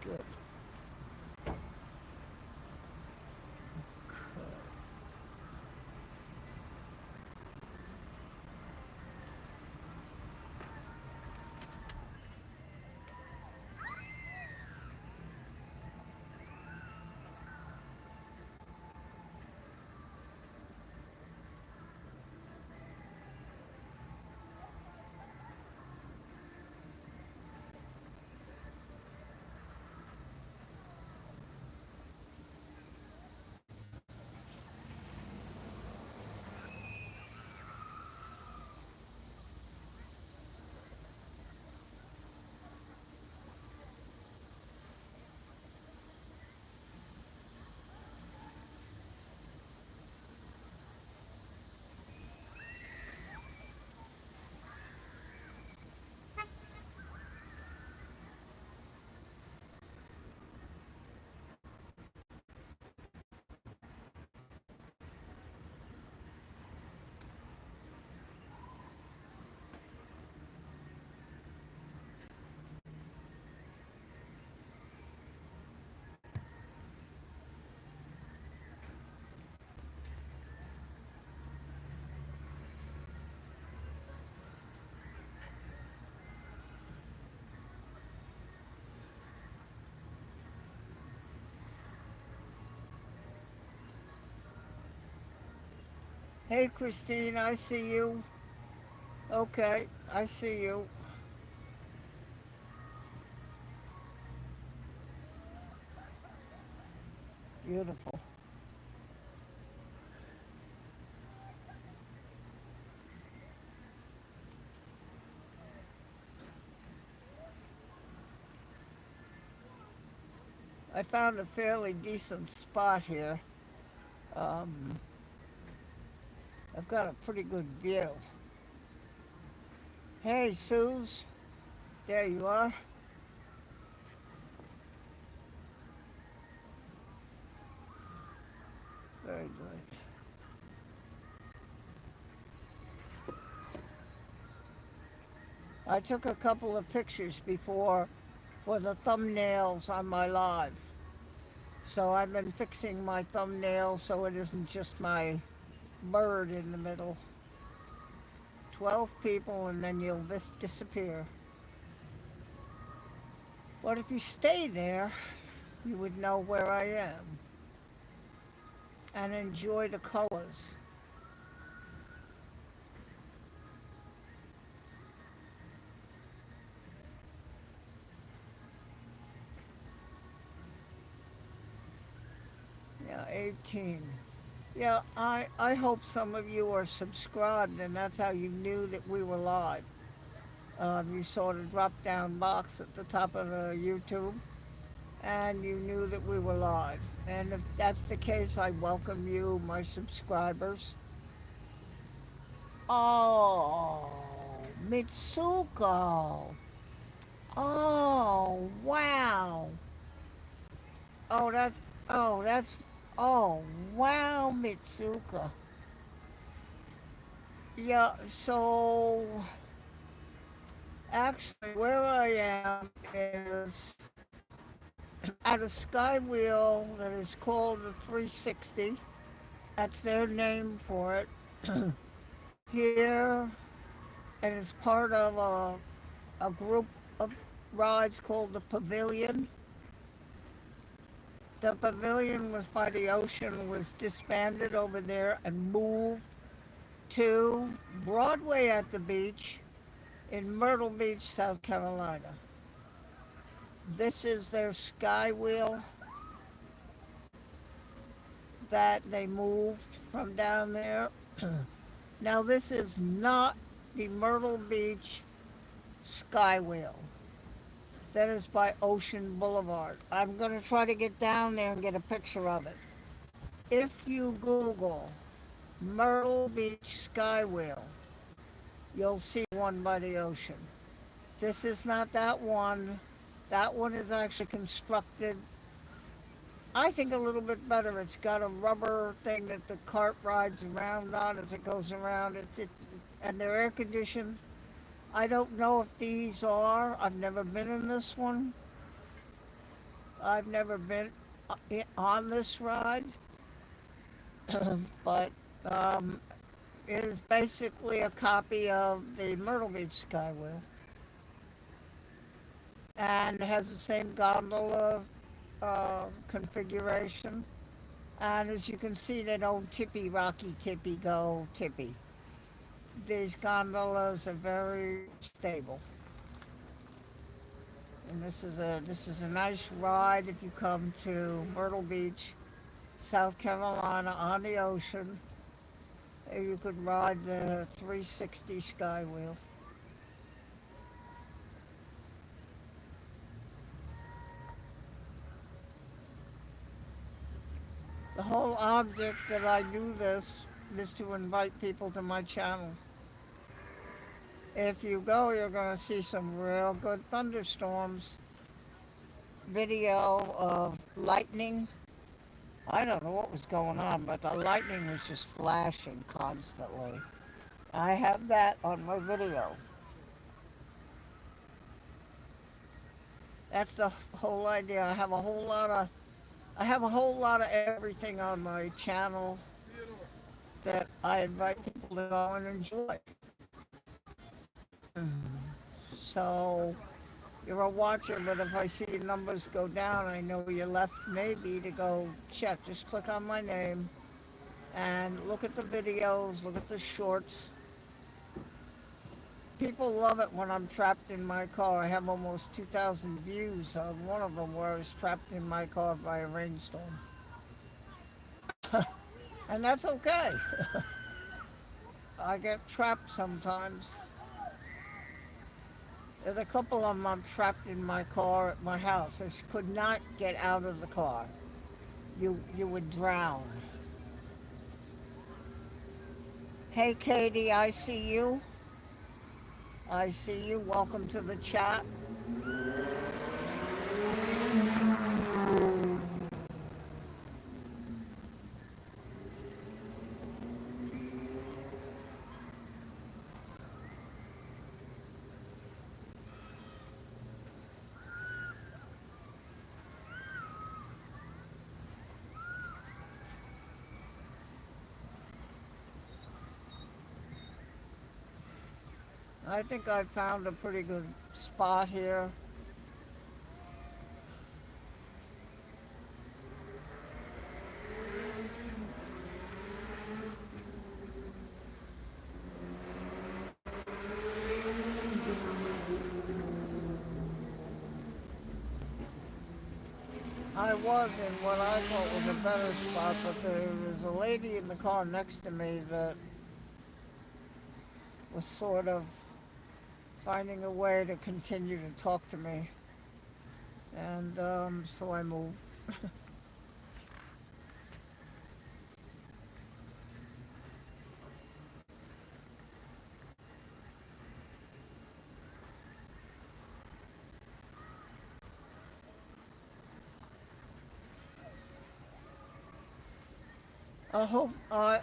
Good. Hey, Christine, I see you. Okay, I see you. Beautiful. I found a fairly decent spot here. Um, I've got a pretty good view. Hey, Suze. There you are. Very good. I took a couple of pictures before for the thumbnails on my live. So I've been fixing my thumbnail so it isn't just my bird in the middle. 12 people and then you'll disappear. But if you stay there, you would know where I am and enjoy the colors. Yeah, 18. Yeah, I hope some of you are subscribed and that's how you knew that we were live. You saw the drop down box at the top of the YouTube and you knew that we were live. And if that's the case, I welcome you, my subscribers. Oh, Mitsuko. Oh, wow. Oh, that's, oh, wow, Mitsuka. Yeah, so actually, where I am is at a Skywheel that is called the 360. That's their name for it. Here, it is part of a group of rides called the Pavilion. The pavilion was by the ocean, was disbanded over there and moved to Broadway at the beach in Myrtle Beach, South Carolina. This is their Skywheel that they moved from down there. Now, this is not the Myrtle Beach Skywheel. That is by Ocean Boulevard. I'm going to try to get down there and get a picture of it. If you Google Myrtle Beach Skywheel, you'll see one by the ocean. This is not that one. That one is actually constructed, I think, a little bit better. It's got a rubber thing that the cart rides around on as it goes around. And they're air conditioned. I don't know if these are. I've never been in this one. I've never been on this ride, but um, it is basically a copy of the Myrtle Beach Skywheel and has the same gondola configuration. And as you can see, they don't tippy, rocky, tippy, go, tippy. These gondolas are very stable. And this is a nice ride if you come to Myrtle Beach, South Carolina on the ocean. You could ride the 360 Skywheel. The whole object that I do this is to invite people to my channel. If you go, you're going to see some real good thunderstorms. Video of lightning. I don't know what was going on, but the lightning was just flashing constantly. I have that on my video. That's the whole idea. I have a whole lot of everything on my channel that I invite people to go and enjoy. So you're a watcher, but if I see numbers go down, I know you left maybe to go check. Just click on my name and look at the videos, look at the shorts. People love it when I'm trapped in my car. I have almost 2,000 views on one of them where I was trapped in my car by a rainstorm. And that's okay. I get trapped sometimes. There's a couple of them I'm trapped in my car at my house. I could not get out of the car. You would drown. Hey Katie, I see you. I see you. Welcome to the chat. I think I found a pretty good spot here. I was in what I thought was a better spot, but there was a lady in the car next to me that was sort of finding a way to continue to talk to me. And so I moved.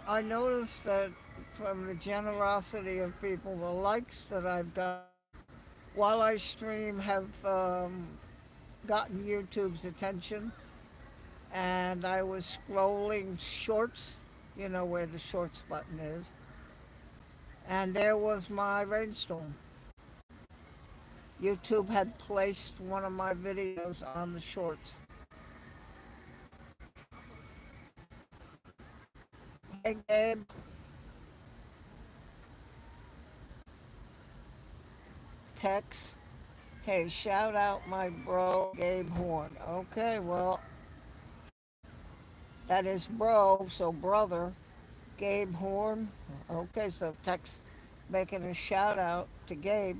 I noticed that from the generosity of people, the likes that I've got while I stream have gotten YouTube's attention. And I was scrolling shorts, you know where the shorts button is, and there was my rainstorm. YouTube had placed one of my videos on the shorts. Hey Gabe, Tex. Hey, shout out my bro Gabe Horn. Okay, well, that is bro, so brother, Gabe Horn. Okay, so Tex making a shout out to Gabe.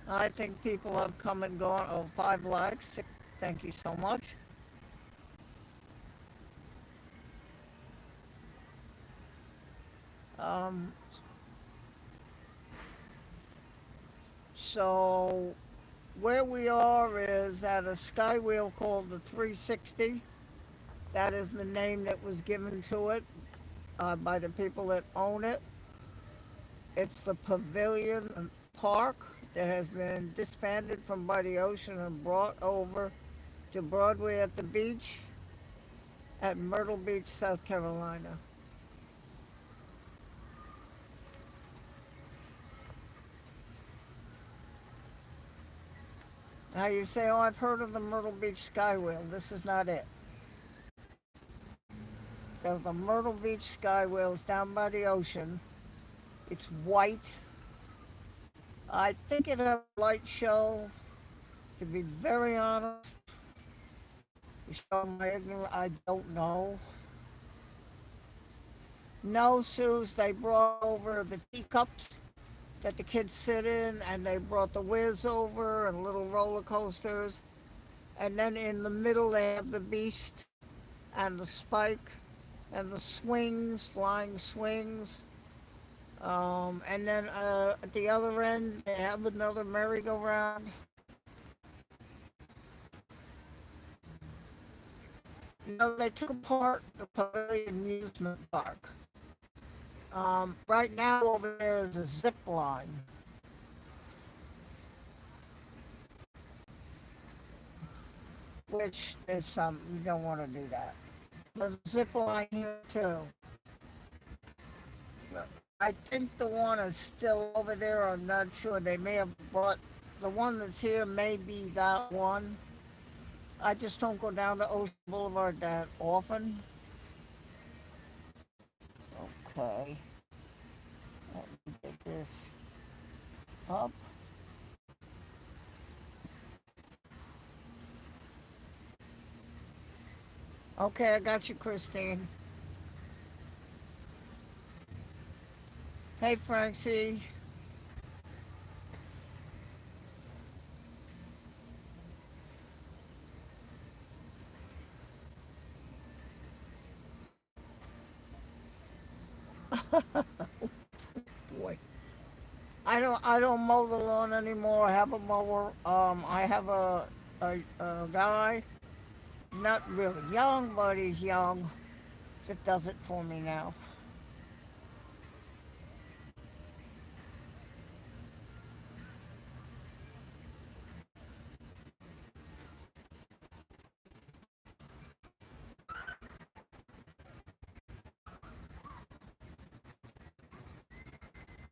I think people have come and gone. Oh, 5 likes. Thank you so much. Um, so where we are is at a skywheel called the 360. That is the name that was given to it by the people that own it. It's the Pavilion Park that has been disbanded from by the ocean and brought over to Broadway at the beach at Myrtle Beach, South Carolina. Now you say, oh, I've heard of the Myrtle Beach Skywheel. This is not it. The Myrtle Beach Skywheel is down by the ocean. It's white. I think it has a light show. To be very honest, to show my ignorance, I don't know. No, Suze, they brought over the teacups that the kids sit in, and they brought the whiz over and little roller coasters. And then in the middle, they have the beast and the spike and the swings, flying swings. And then at the other end, they have another merry-go-round. No, they took apart the Pavilion Amusement Park. Right now, over there is a zip line. Which is some, you don't want to do that. There's a zip line here too. I think the one is still over there. I'm not sure. They may have brought the one that's here. May be that one. I just don't go down to Ocean Boulevard that often. Okay, let me get this up. Okay, I got you, Christine. Hey, Francie. Boy, I don't mow the lawn anymore. I have a mower. I have a guy, not really young, but he's young, that does it for me now.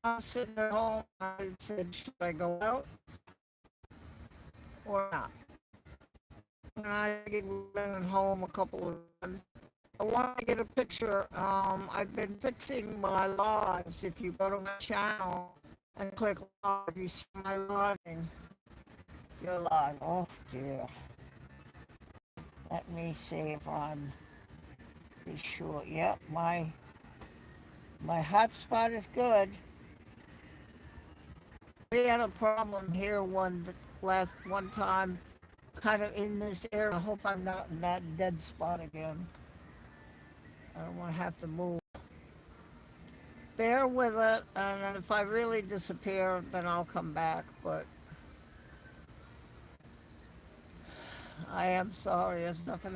I was sitting at home. I said, should I go out or not? And I went home a couple of times. I want to get a picture. I've been fixing my lives. If you go to my channel and click live, you see my living. You're live. Oh dear. Let me see if I'm be sure. Yep, my hotspot is good. We had a problem here one time, kind of in this area. I hope I'm not in that dead spot again. I don't want to have to move. Bear with it, and if I really disappear, then I'll come back. But I am sorry. There's nothing.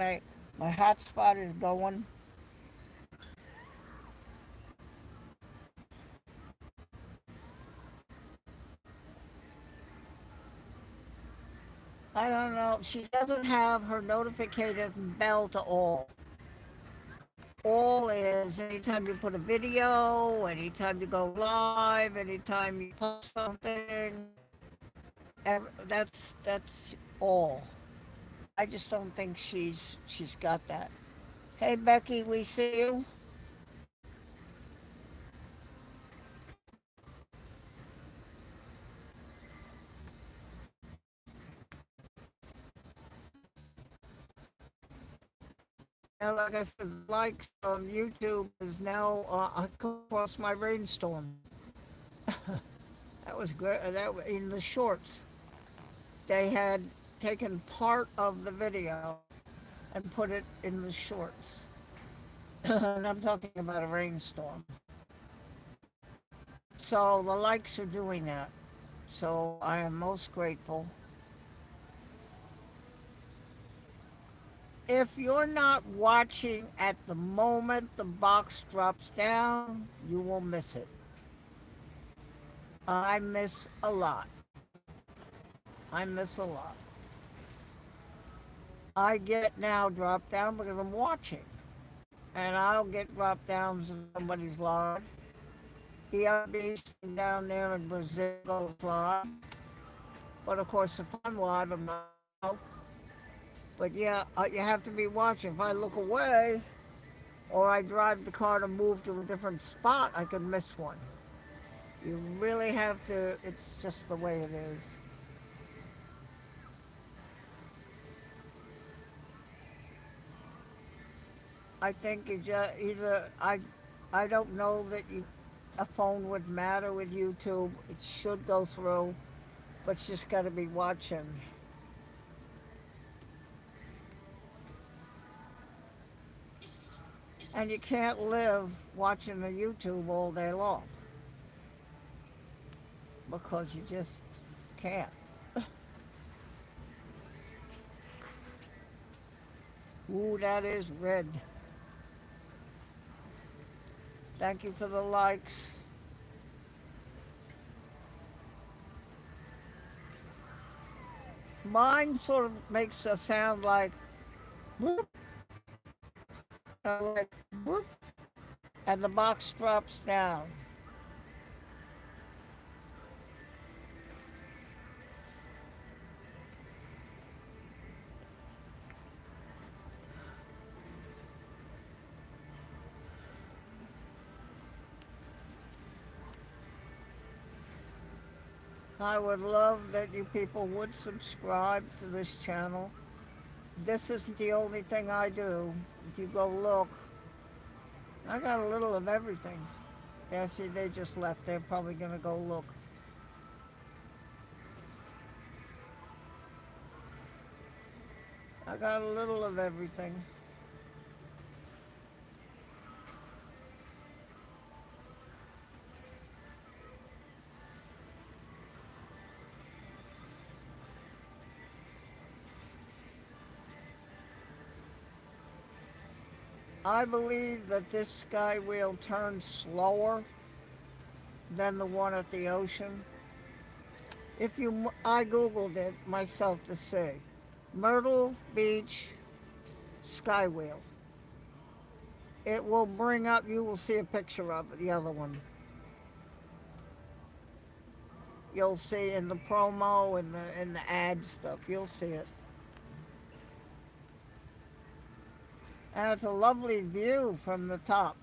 My hotspot is going. I don't know. She doesn't have her notification bell to all. All is anytime you put a video, anytime you go live, anytime you post something. That's all. I just don't think she's got that. Hey Becky, we see you. And like I said, likes on YouTube is now I come across my rainstorm. That was great. That in the shorts. They had taken part of the video and put it in the shorts. And I'm talking about a rainstorm. So the likes are doing that. So I am most grateful. If you're not watching at the moment the box drops down, you will miss it. I miss a lot. I miss a lot. I get now drop down because I'm watching. And I'll get drop downs in somebody's live. ERB sitting down there in Brazil goes live. But of course, if I'm live, I'm not. But yeah, you have to be watching. If I look away or I drive the car to move to a different spot, I could miss one. You really have to, it's just the way it is. I think you just either, I don't know that a phone would matter with YouTube. It should go through, but you just got to be watching. And you can't live watching the YouTube all day long because you just can't. Ooh, that is red. Thank you for the likes. Mine sort of makes a sound like whoop, like whoop, and the box drops down. I would love that you people would subscribe to this channel. This isn't the only thing I do. If you go look, I got a little of everything. Yeah, see, they just left. They're probably going to go look. I got a little of everything. I believe that this Skywheel turns slower than the one at the ocean. I Googled it myself to see. Myrtle Beach Skywheel. It will bring up, you will see a picture of it, the other one. You'll see in the promo and the ad stuff, you'll see it. And it's a lovely view from the top,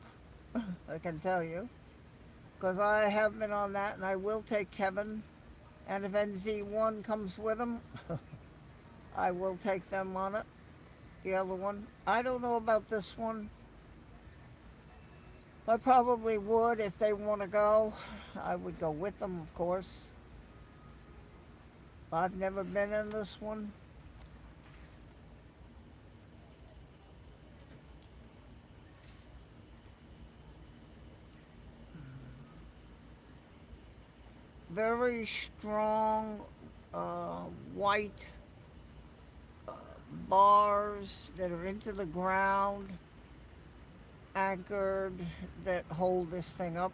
I can tell you. Because I have been on that and I will take Kevin. And if NZ1 comes with him, I will take them on it. The other one. I don't know about this one. I probably would if they want to go. I would go with them, of course. I've never been in this one. Very strong white uh, bars that are into the ground, anchored, that hold this thing up.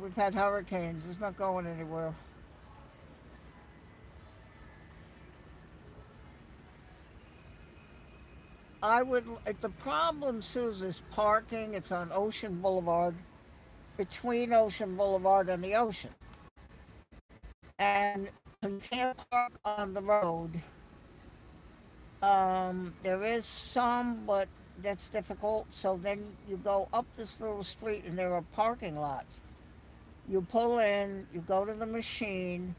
We've had hurricanes. It's not going anywhere. The problem, Suze, is parking. It's on Ocean Boulevard, between Ocean Boulevard and the ocean. And you can't park on the road. There is some, but that's difficult. So then you go up this little street and there are parking lots. You pull in, you go to the machine,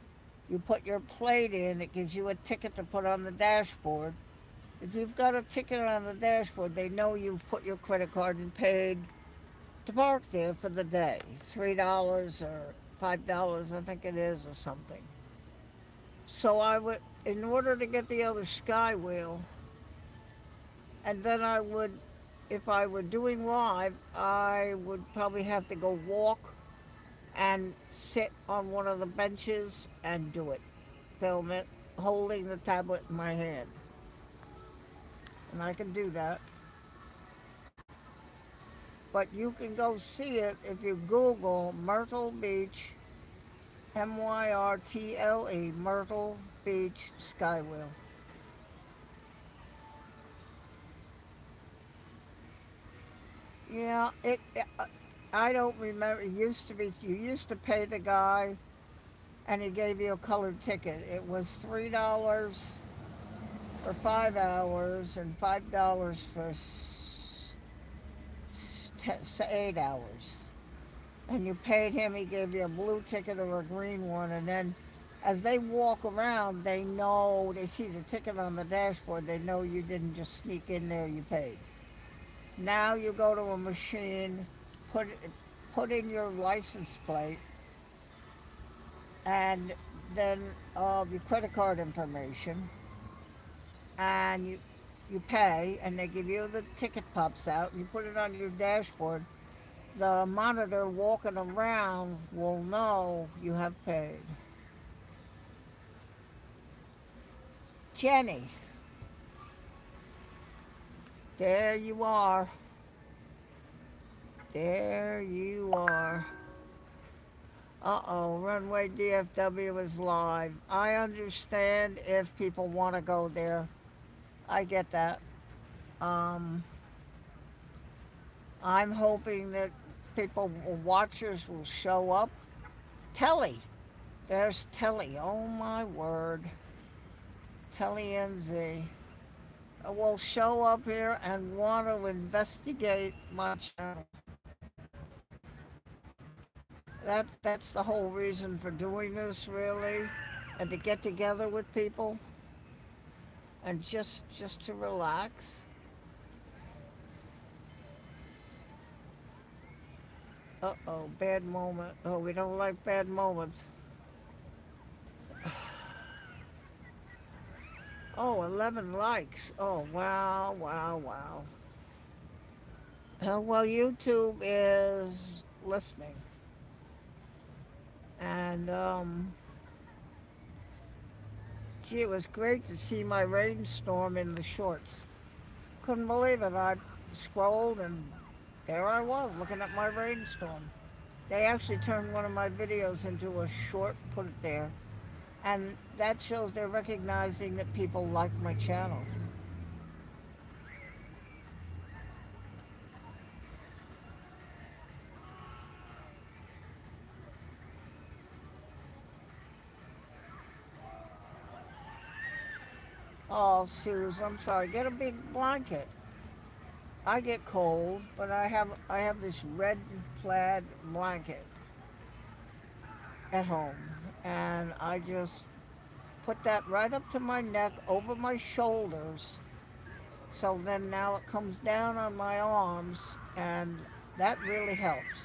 you put your plate in, it gives you a ticket to put on the dashboard. If you've got a ticket on the dashboard, they know you've put your credit card and paid to park there for the day, $3 or $5, I think it is, or something. So I would, in order to get the other Skywheel, and then I would, if I were doing live, I would probably have to go walk and sit on one of the benches and do it, film it, holding the tablet in my hand. And I can do that. But you can go see it if you Google Myrtle Beach, Myrtle, Myrtle Beach Skywheel. Yeah, I don't remember. It used to be you used to pay the guy, and he gave you a colored ticket. It was $3 for 5 hours and $5 for 8 hours. And you paid him. He gave you a blue ticket or a green one, and then as they walk around, they know they see the ticket on the dashboard. They know you didn't just sneak in there. You paid. Now you go to a machine, put put in your license plate, and then your credit card information, and you pay, and they give you the ticket pops out, and you put it on your dashboard. The monitor walking around will know you have paid. Jenny, there you are. There you are. Uh-oh, Runway DFW is live. I understand if people want to go there. I get that. Um, I'm hoping that people, watchers will show up. Telly. There's Telly. Oh my word. Telly NZ will show up here and want to investigate my channel. That's the whole reason for doing this, really, and to get together with people and just to relax. Uh-oh, bad moment. Oh, we don't like bad moments. Oh, 11 likes. Oh, wow, wow, wow. Well, YouTube is listening. And, gee, it was great to see my rainstorm in the shorts. Couldn't believe it. I scrolled and there I was looking at my rainstorm. They actually turned one of my videos into a short, put it there. And that shows they're recognizing that people like my channel. Oh, Suze, I'm sorry. Get a big blanket. I get cold, but I have this red plaid blanket at home, and I just put that right up to my neck, over my shoulders. So then now it comes down on my arms, and that really helps.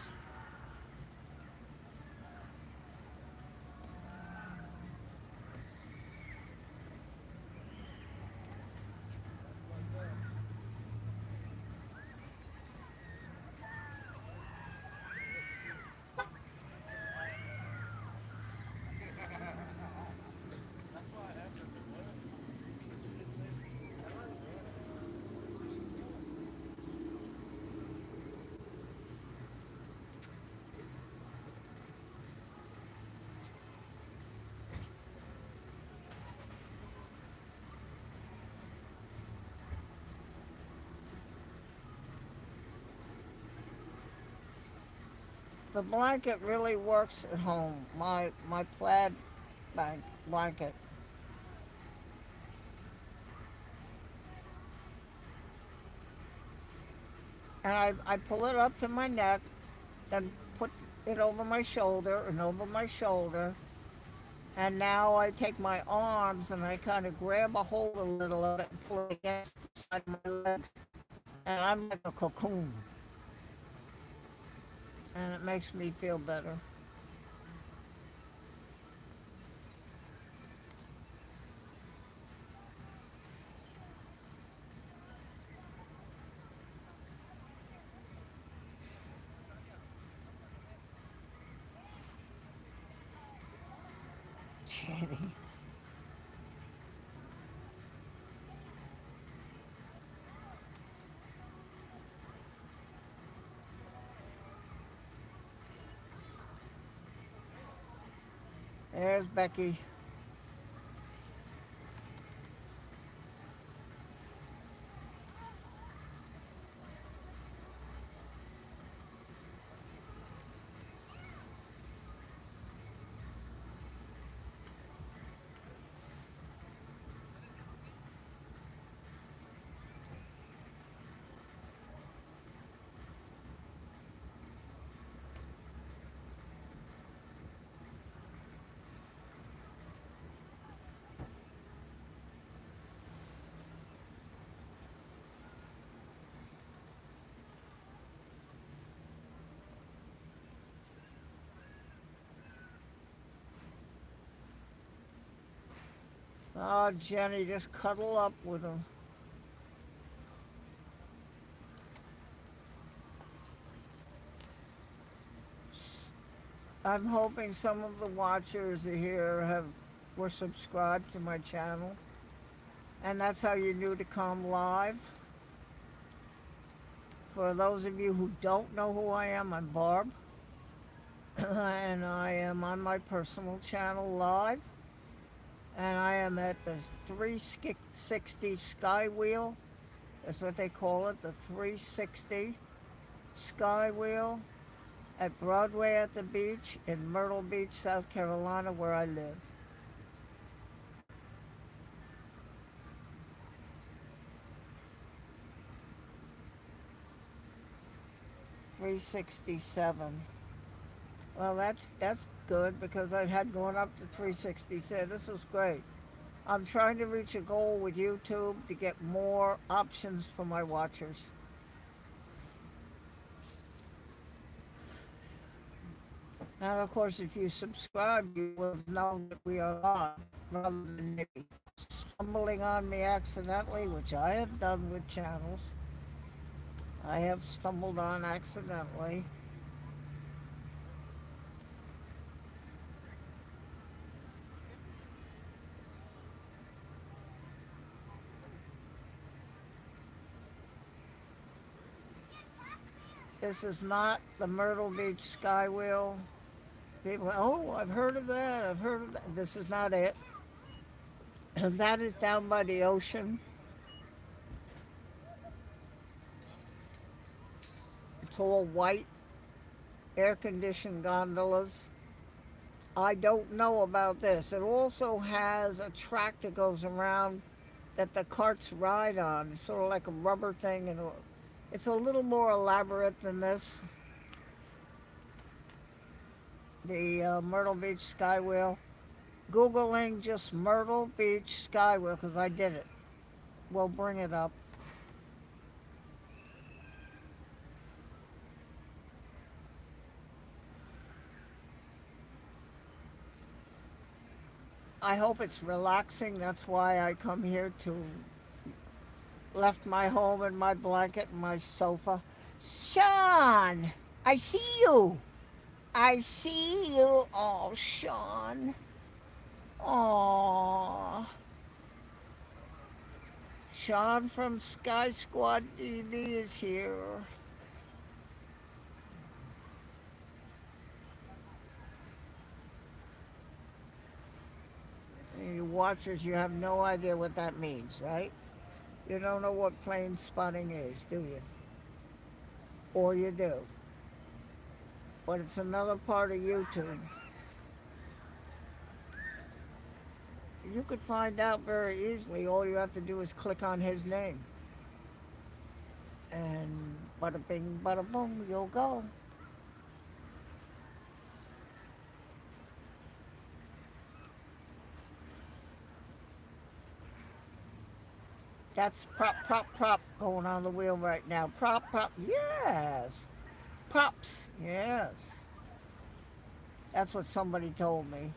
The blanket really works at home. My plaid blanket. And I pull it up to my neck, then put it over my shoulder and over my shoulder. And now I take my arms and I kind of grab a hold a little of it and pull it against the side of my legs. And I'm like a cocoon. And it makes me feel better. Jenny. There's Becky. Oh, Jenny, just cuddle up with him. I'm hoping some of the watchers here were subscribed to my channel, and that's how you knew to come live. For those of you who don't know who I am, I'm Barb, and I am on my personal channel live, and I am at the 360 Skywheel. That's what they call it, the 360 Skywheel at Broadway at the beach in Myrtle Beach, South Carolina, where I live. $367. Well, that's good because I had gone up to 360. Said this is great. I'm trying to reach a goal with YouTube to get more options for my watchers. Now, of course, if you subscribe, you will have known that we are live rather than maybe stumbling on me accidentally, which I have done with channels. I have stumbled on accidentally. This is not the Myrtle Beach Skywheel. People, oh, I've heard of that. I've heard of that. This is not it. That is down by the ocean. It's all white, air-conditioned gondolas. I don't know about this. It also has a track that goes around that the carts ride on. It's sort of like a rubber thing, and it's a little more elaborate than this. The Myrtle Beach Skywheel. Googling just Myrtle Beach Skywheel, because I did it. We'll bring it up. I hope it's relaxing. That's why I come here to left my home and my blanket and my sofa. Sean, I see you. I see you. Oh, Sean. Oh, Sean from Sky Squad TV is here. You watchers, you have no idea what that means, right? You don't know what plane spotting is, do you? Or you do. But it's another part of YouTube. You could find out very easily. All you have to do is click on his name. And bada bing, bada boom, you'll go. That's prop, prop, prop going on the wheel right now. Prop, prop, yes. Props, yes. That's what somebody told me.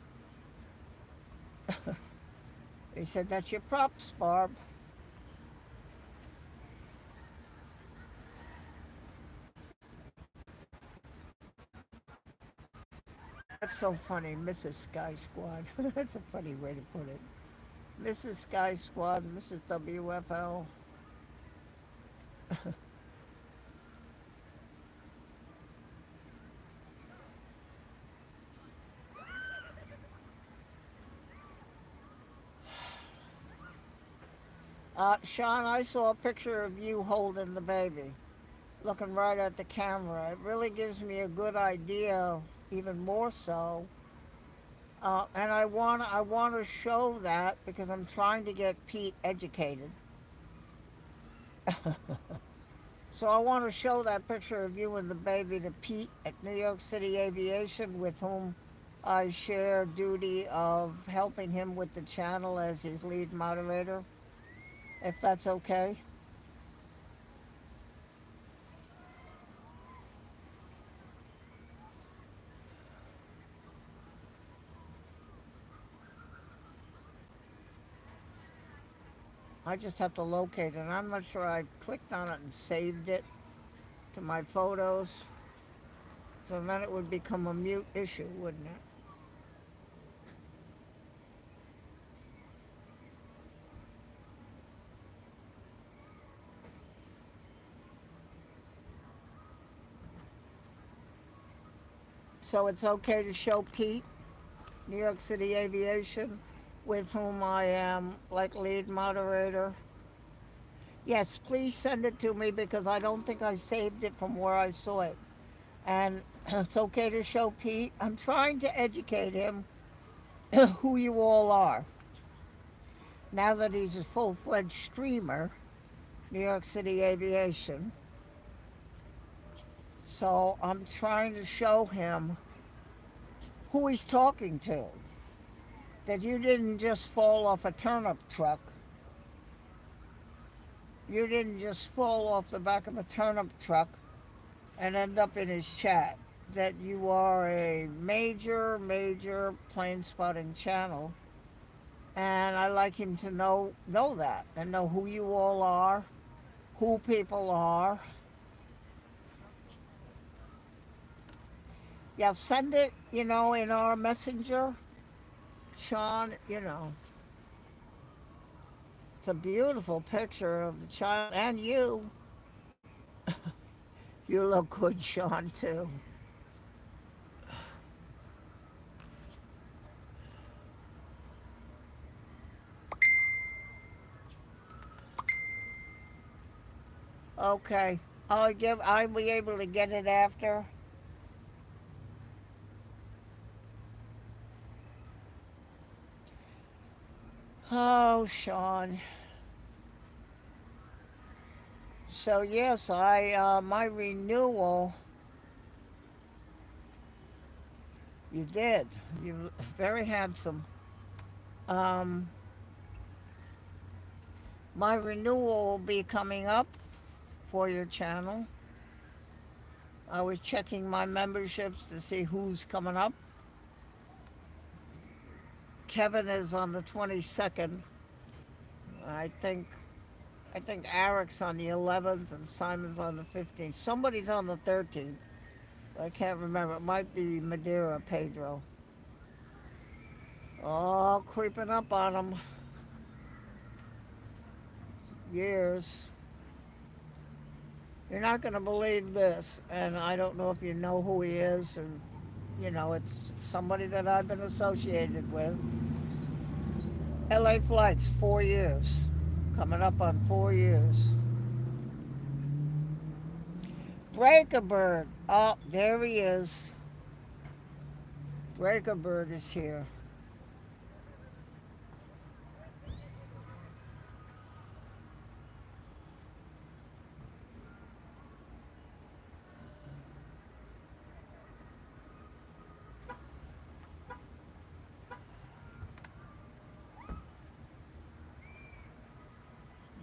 They said, that's your props, Barb. That's so funny, Mrs. Sky Squad. That's a funny way to put it. Mrs. Sky Squad, Mrs. WFL. Sean, I saw a picture of you holding the baby, looking right at the camera. It really gives me a good idea, even more so. And I want to show that because I'm trying to get Pete educated. So I want to show that picture of you and the baby to Pete at New York City Aviation, with whom I share duty of helping him with the channel as his lead moderator, if that's okay. I just have to locate it. I'm not sure I clicked on it and saved it to my photos. So then it would become a mute issue, wouldn't it? So it's okay to show Pete, New York City Aviation, with whom I am like lead moderator. Yes, please send it to me because I don't think I saved it from where I saw it. And it's okay to show Pete. I'm trying to educate him who you all are. Now that he's a full fledged streamer, New York City Aviation. So I'm trying to show him who he's talking to. That you didn't just fall off a turnip truck. You didn't just fall off the back of a turnip truck and end up in his chat. That you are a major plane spotting channel. And I like him to know that and know who you all are, who people are. Yeah, send it, in our messenger. Sean, it's a beautiful picture of the child and you. You look good, Sean, too. Okay. I'll be able to get it after. Oh, Sean. So yes, I my renewal. You did. You very handsome. Um, my renewal will be coming up for your channel. I was checking my memberships to see who's coming up. Kevin is on the 22nd. I think I think Eric's on the 11th and Simon's on the 15th. Somebody's on the 13th. I can't remember. It might be Madeira Pedro. Oh, creeping up on him. Years. You're not going to believe this, and I don't know if you know who he is, and it's somebody that I've been associated with. LA Flights, 4 years. Coming up on 4 years. Breaker Bird. Oh, there he is. Breaker Bird is here.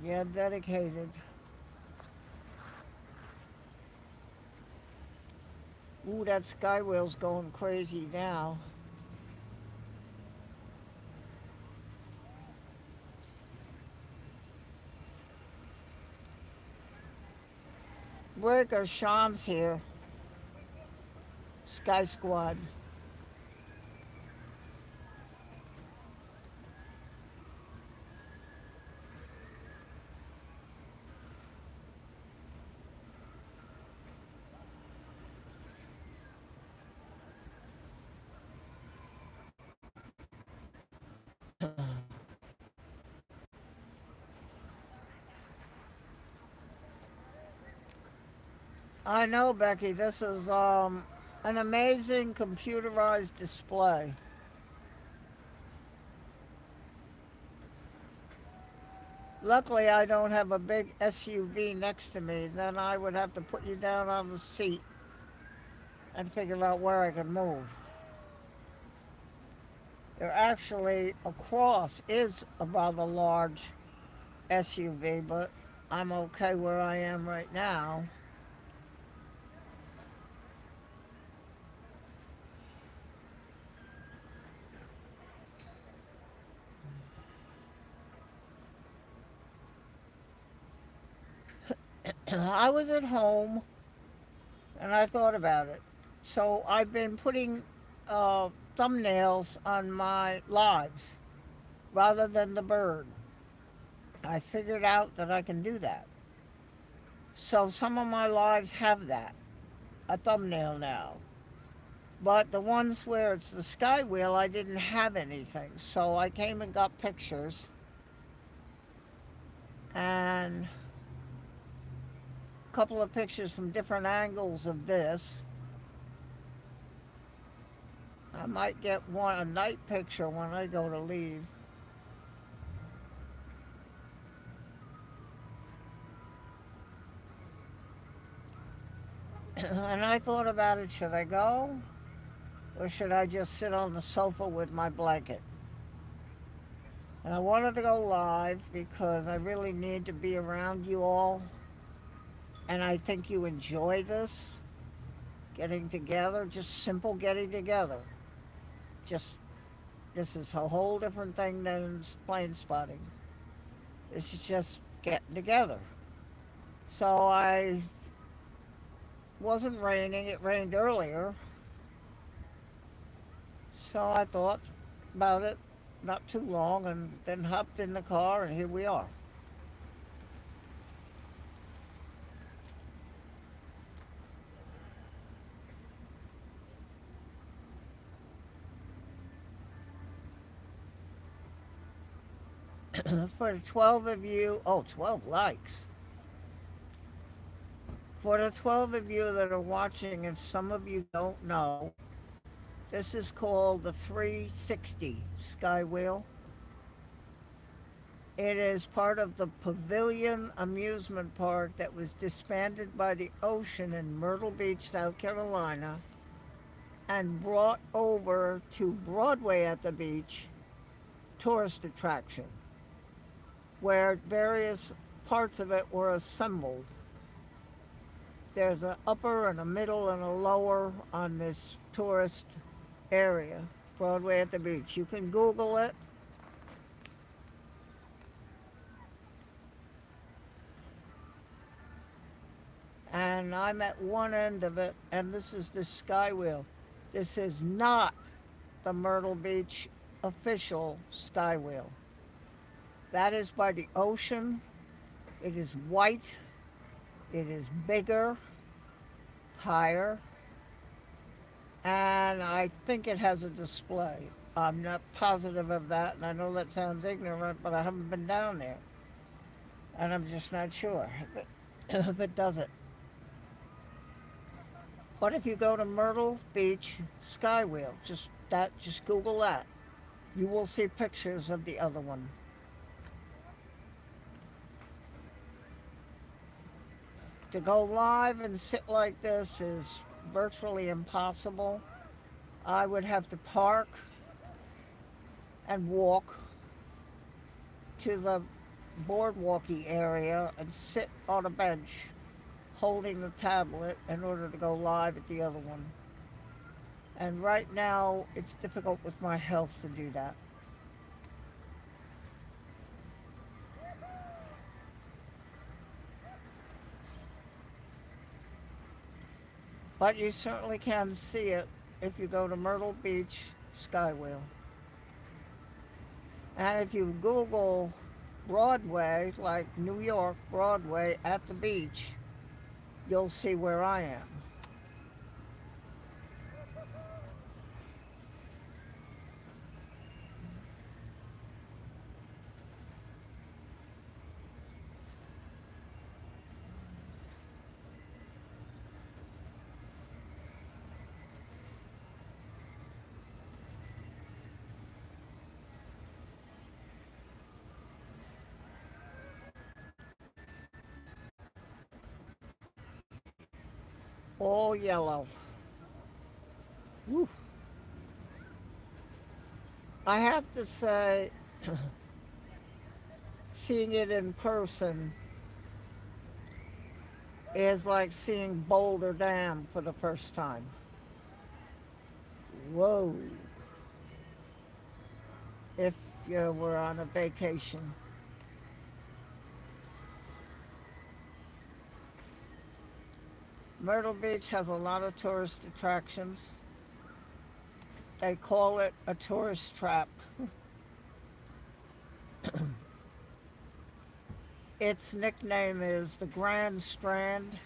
Yeah, dedicated. Ooh, that Skywheel's going crazy now. Breaker, Sean's here. Sky Squad. I know, Becky. This is an amazing computerized display. Luckily, I don't have a big SUV next to me. Then I would have to put you down on the seat and figure out where I can move. There actually, across is a rather large SUV, but I'm okay where I am right now. I was at home and I thought about it. So I've been putting uh, thumbnails on my lives rather than the bird. I figured out that I can do that. So some of my lives have that, a thumbnail now. But the ones where it's the Skywheel, I didn't have anything. So I came and got pictures and a couple of pictures from different angles of this. I might get one a night picture when I go to leave. And I thought about it, should I go or should I just sit on the sofa with my blanket? And I wanted to go live because I really need to be around you all. And I think you enjoy this, getting together, just simple getting together. Just, this is a whole different thing than plane spotting. This is just getting together. So I wasn't raining, it rained earlier. So I thought about it not too long and then hopped in the car and here we are. For the 12 of you, oh, 12 likes. For the 12 of you that are watching, if some of you don't know, this is called the 360 Skywheel. It is part of the Pavilion Amusement Park that was disbanded by the ocean in Myrtle Beach, South Carolina, and brought over to Broadway at the beach tourist attraction, where various parts of it were assembled. There's an upper and a middle and a lower on this tourist area, Broadway at the beach. You can Google it. And I'm at one end of it, and this is the Skywheel. This is not the Myrtle Beach official Skywheel. That is by the ocean. It is white. It is bigger, higher, and I think it has a display. I'm not positive of that, and I know that sounds ignorant, but I haven't been down there, and I'm just not sure if it does it. But if you go to Myrtle Beach Skywheel, just Google that. You will see pictures of the other one. To go live and sit like this is virtually impossible. I would have to park and walk to the boardwalky area and sit on a bench holding the tablet in order to go live at the other one. And right now, it's difficult with my health to do that. But you certainly can see it if you go to Myrtle Beach Skywheel. And if you Google Broadway, like New York Broadway at the beach, you'll see where I am. all yellow. Woo. I have to say, seeing it in person is like seeing Boulder Dam for the first time. Whoa. If you were on a vacation. Myrtle Beach has a lot of tourist attractions. They call it a tourist trap. Its nickname is the Grand Strand.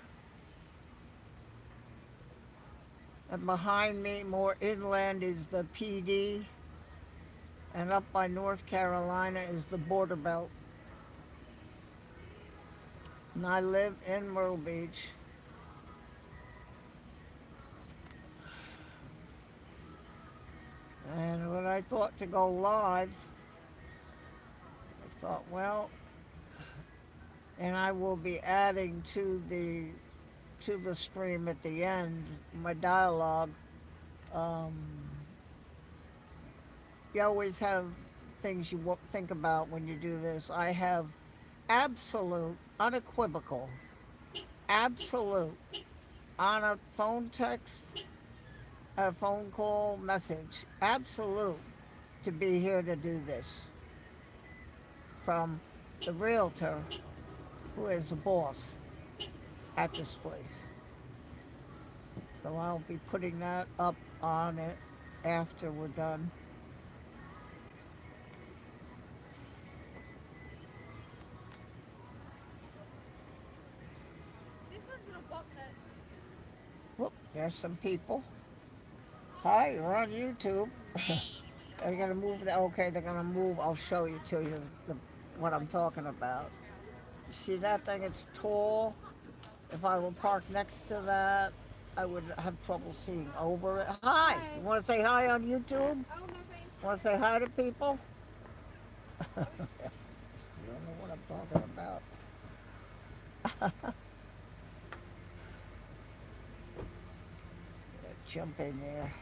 And behind me, more inland, is the PD. And up by North Carolina is the Border Belt. And I live in Myrtle Beach. And when I thought to go live, I thought, well, and I will be adding to the stream at the end my dialogue. Um, you always have things you think about when you do this. I have absolute, unequivocal, absolute on a phone text, a phone call, message, absolute to be here to do this from the realtor who is the boss at this place. So I'll be putting that up on it after we're done. Whoop, there's some people. Hi, you're on YouTube. They're gonna move the okay, they're gonna move, I'll show you to you what I'm talking about. You see that thing? It's tall. If I were parked next to that, I would have trouble seeing over it. Hi! You wanna say hi on YouTube? Wanna say hi to people? You don't know what I'm talking about. Jump in there.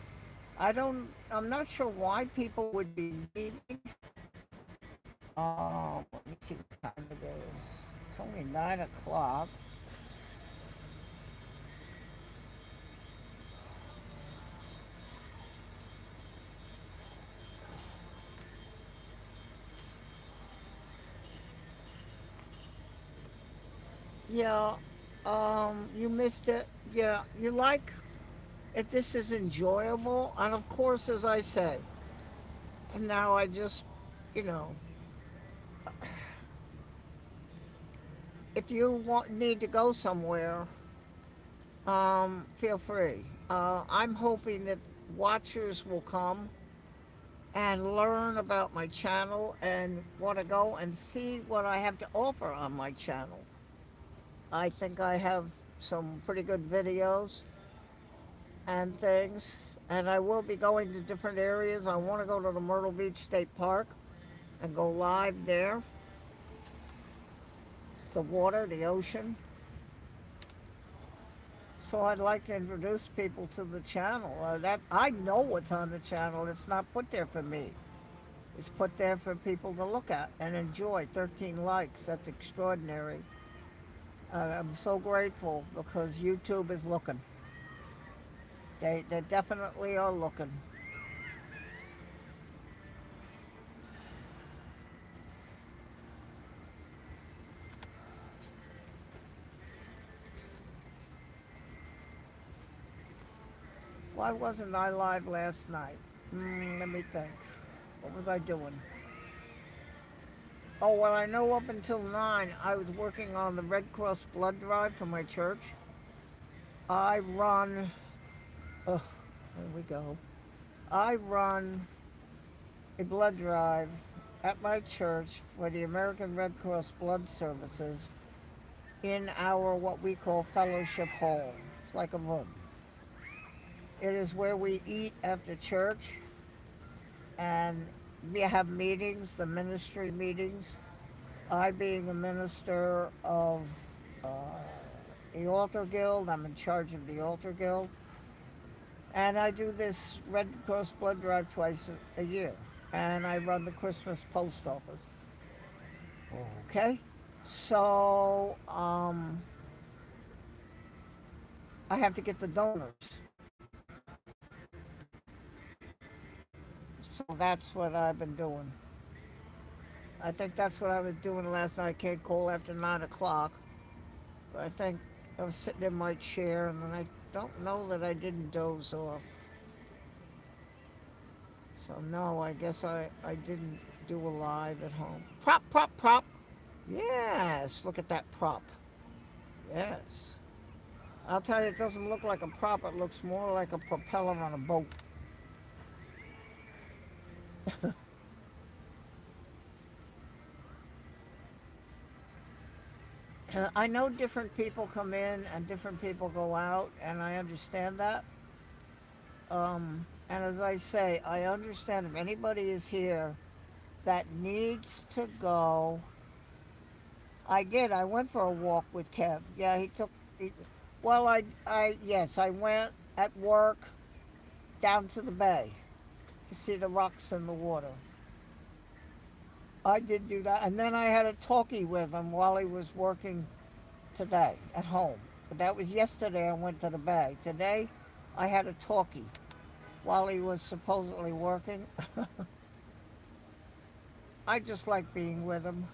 I'm not sure why people would be leaving. Let me see what time it is. It's only 9 o'clock. Yeah, you missed it. Yeah, you like it. This is enjoyable. And of course, as I say, and now I just, you know, if you need to go somewhere, feel free. I'm hoping that watchers will come and learn about my channel and want to go and see what I have to offer on my channel. I think I have some pretty good videos and things, and I will be going to different areas. I want to go to the Myrtle Beach State Park and go live there. The water, the ocean. So I'd like to introduce people to the channel. That I know what's on the channel. It's not put there for me. It's put there for people to look at and enjoy. 13 likes. That's extraordinary. I'm so grateful because YouTube is looking. They definitely are looking. Why wasn't I live last night? Let me think. What was I doing? Oh, well, I know up until 9, I was working on the Red Cross blood drive for my church. I run, ugh, there we go. I run a blood drive at my church for the American Red Cross blood services in our what we call fellowship hall. It's like a room. It is where we eat after church and we have meetings, the ministry meetings. I being a minister of uh, the Altar Guild. I'm in charge of the Altar Guild. And I do this Red Cross blood drive twice a year. And I run the Christmas post office. Okay? So, I have to get the donors. So that's what I've been doing. I think that's what I was doing last night. I can't call after 9 o'clock. But I think I was sitting in my chair and then I don't know that I didn't doze off. So no, I guess I didn't do a live at home. Prop, prop, prop. Yes, look at that prop. Yes. I'll tell you, it doesn't look like a prop. It looks more like a propeller on a boat. I know different people come in and different people go out, and I understand that. And as I say, I understand if anybody is here that needs to go. I did. I went for a walk with Kev. Yeah, he took. Well, yes, I went at work down to the bay to see the rocks in the water. I did do that, and then I had a talkie with him while he was working today at home. But that was yesterday. I went to the bay. Today, I had a talkie while he was supposedly working. I just like being with him.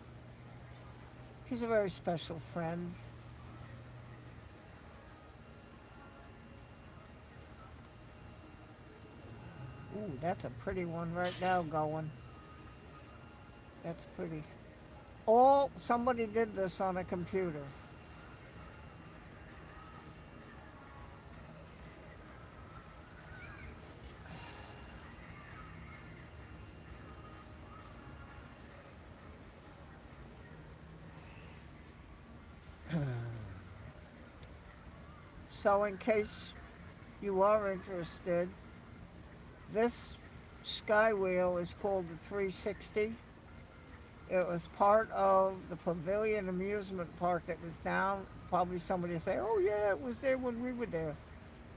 He's a very special friend. Ooh, that's a pretty one right now going. That's pretty. All somebody did this on a computer. So in case you are interested, this Skywheel is called the 360. It was part of the Pavilion Amusement Park that was down. Probably somebody say, "Oh yeah, it was there when we were there."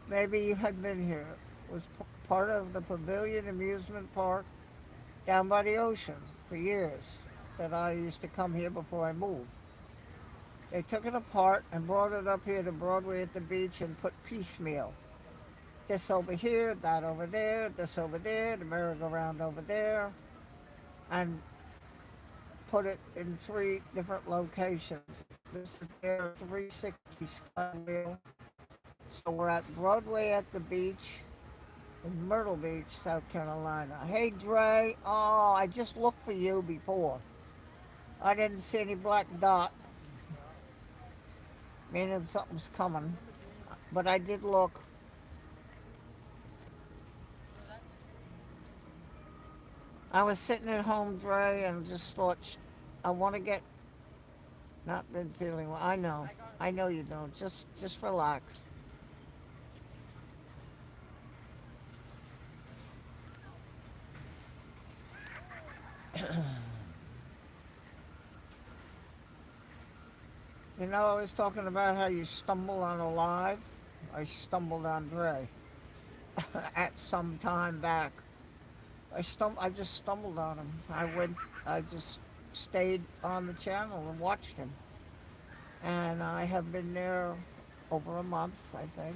Maybe you had been here. It was part of the Pavilion Amusement Park down by the ocean for years. That I used to come here before I moved. They took it apart and brought it up here to Broadway at the beach and put piecemeal. This over here, that over there, this over there, the merry-go-round over there, and put it in three different locations. This is their 360 Skywheel. So we're at Broadway at the beach in Myrtle Beach, South Carolina. Hey, Dre. Oh, I just looked for you before. I didn't see any black dot, meaning something's coming. But I did look. I was sitting at home, Dre, and just thought, I want to get, not been feeling well. I know you don't. Just relax. You know, I was talking about how you stumble on a live. I stumbled on Dre at some time back. I just stumbled on him. I just stayed on the channel and watched him. And I have been there over a month, I think.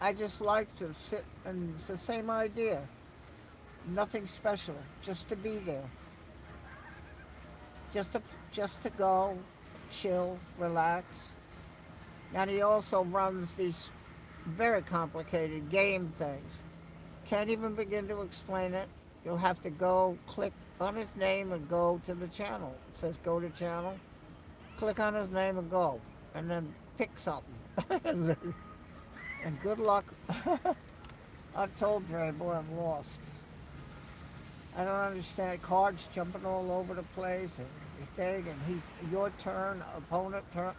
I just like to sit, and it's the same idea. Nothing special, just to be there, just to just to go, chill, relax. And he also runs these very complicated game things. Can't even begin to explain it. You'll have to go click on his name and go to the channel. It says go to channel. Click on his name and go, and then pick something. And good luck. I've told Dre, boy, I'm lost. I don't understand cards jumping all over the place and thing, and your turn, opponent turn.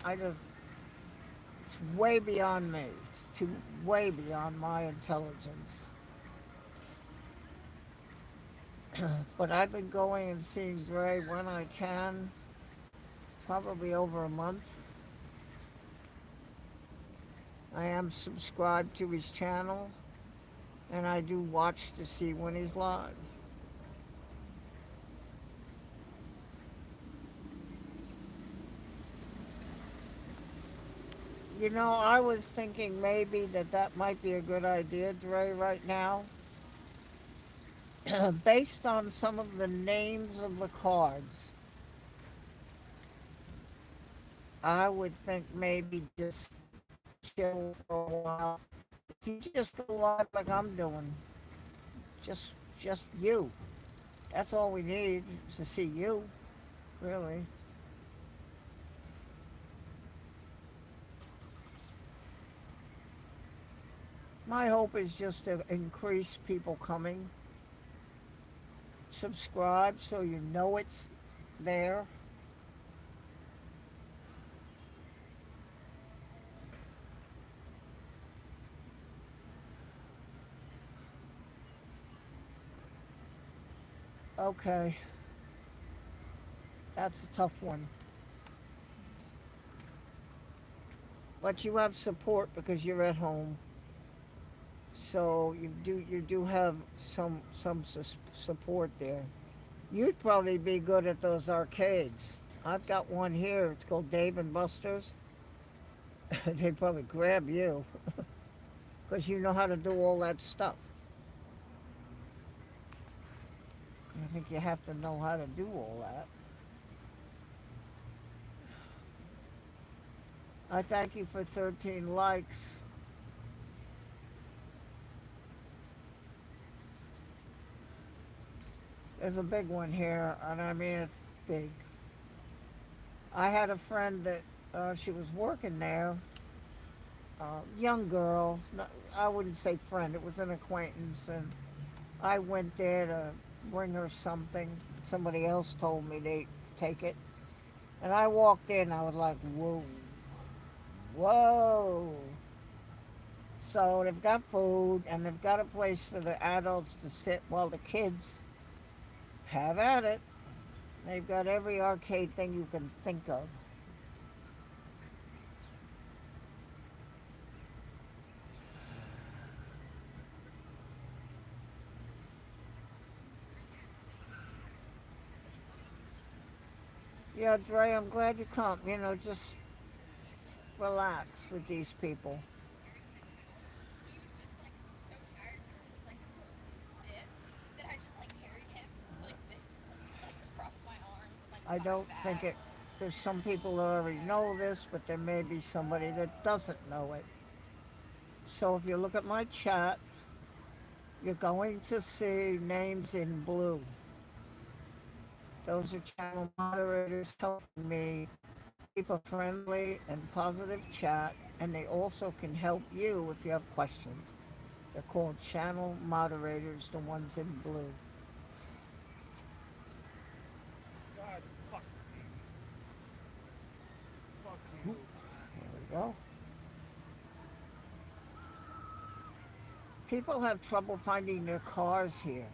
It's way beyond me. It's way beyond my intelligence. But I've been going and seeing Dre when I can, probably over a month. I am subscribed to his channel, and I do watch to see when he's live. You know, I was thinking maybe that might be a good idea, Dre, right now. Based on some of the names of the cards, I would think maybe just chill for a while. If you just go live like I'm doing, just just you. That's all we need is to see you, really. My hope is just to increase people coming. Subscribe so you know it's there. Okay, that's a tough one. But you have support because you're at home. So you do have some support there. You'd probably be good at those arcades. I've got one here. It's called Dave and Buster's. They'd probably grab you because you know how to do all that stuff. I think you have to know how to do all that. I thank you for 13 likes. There's a big one here, and I mean it's big. I had a friend that she was working there, young girl. I wouldn't say friend; it was an acquaintance, and I went there to bring her something. Somebody else told me they take it, and I walked in. I was like, "Whoa, whoa!" So they've got food, and they've got a place for the adults to sit while the kids have at it. They've got every arcade thing you can think of. Yeah, Dre, I'm glad you come. You know, just relax with these people. I don't think it. There's some people that already know this, but there may be somebody that doesn't know it. So if you look at my chat, you're going to see names in blue. Those are channel moderators helping me keep a friendly and positive chat, and they also can help you if you have questions. They're called channel moderators, the ones in blue. There we go. People have trouble finding their cars here.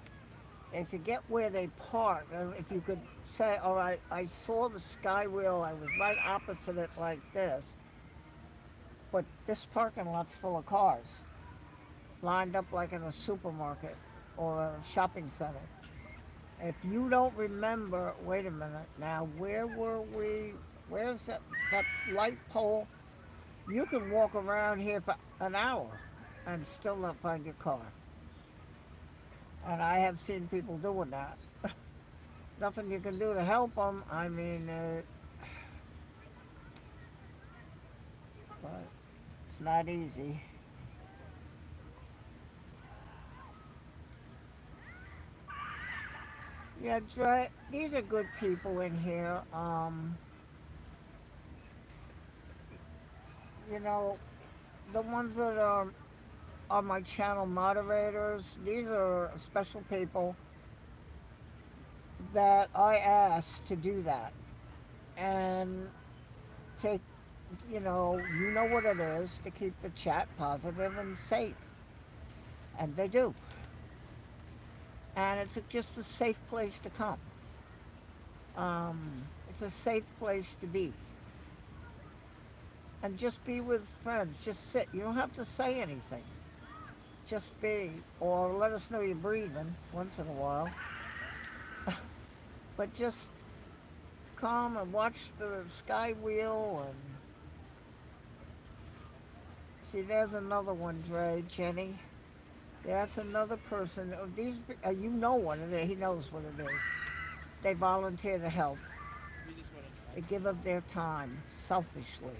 They forget where they park. If you could say, all right, I saw the Skywheel, I was right opposite it like this, but this parking lot's full of cars, lined up like in a supermarket or a shopping center. If you don't remember, wait a minute now, where were we? Where's that light pole? You can walk around here for an hour and still not find your car. And I have seen people doing that. Nothing you can do to help them. I mean, but it's not easy. Yeah, Dre, these are good people in here. You know, the ones that are my channel moderators, these are special people that I asked to do that and take, you know what it is to keep the chat positive and safe. And they do. and it's just a safe place to come. It's a safe place to be, and just be with friends. Just sit. You don't have to say anything. Just be, or let us know you're breathing once in a while. But just come and watch the Skywheel and see. There's another one, Dre, Jenny. That's another person. These, you know what it is. He knows what it is. They volunteer to help. They give up their time selfishly.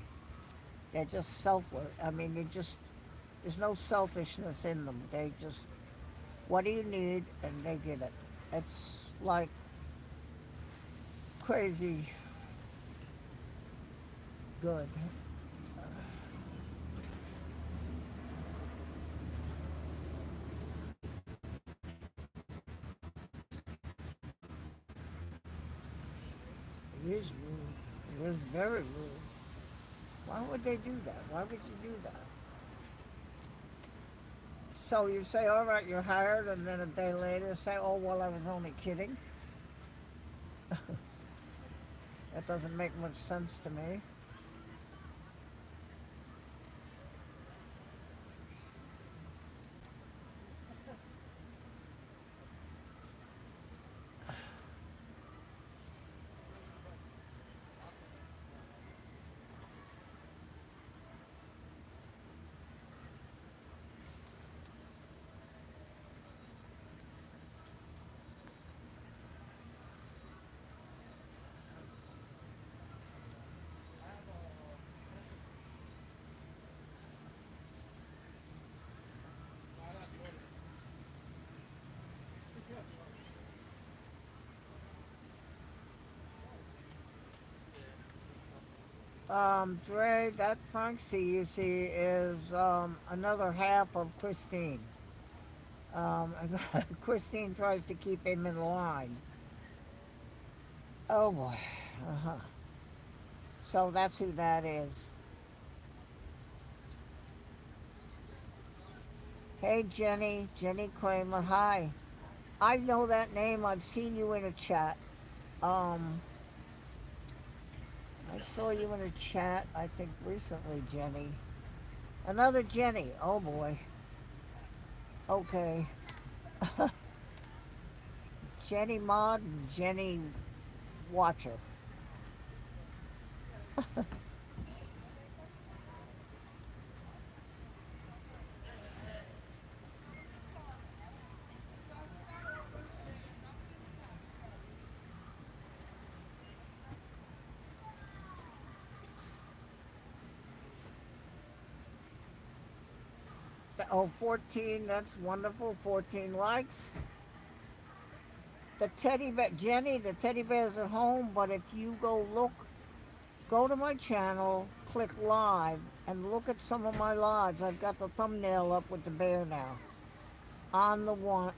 They're just selfless. I mean, there's no selfishness in them. They just, what do you need? And they get it. It's like crazy good. It is rude. It is very rude. Why would they do that? Why would you do that? So you say, all right, you're hired, and then a day later say, oh, well, I was only kidding. That doesn't make much sense to me. Dre, that Francie you see is another half of Christine. Um, Christine tries to keep him in line. Oh boy. Uh huh. So that's who that is. Hey, Jenny. Jenny Kramer. Hi. I know that name. I've seen you in a chat. Um, I saw you in a chat, I think, recently, Jenny. Another Jenny. Oh boy. Okay. Jenny Mod and Jenny Watcher. Oh, 14. That's wonderful. 14 likes. The teddy bear, Jenny, the teddy bear's at home, but if you go to my channel, click live, and look at some of my lives. I've got the thumbnail up with the bear now. On the one,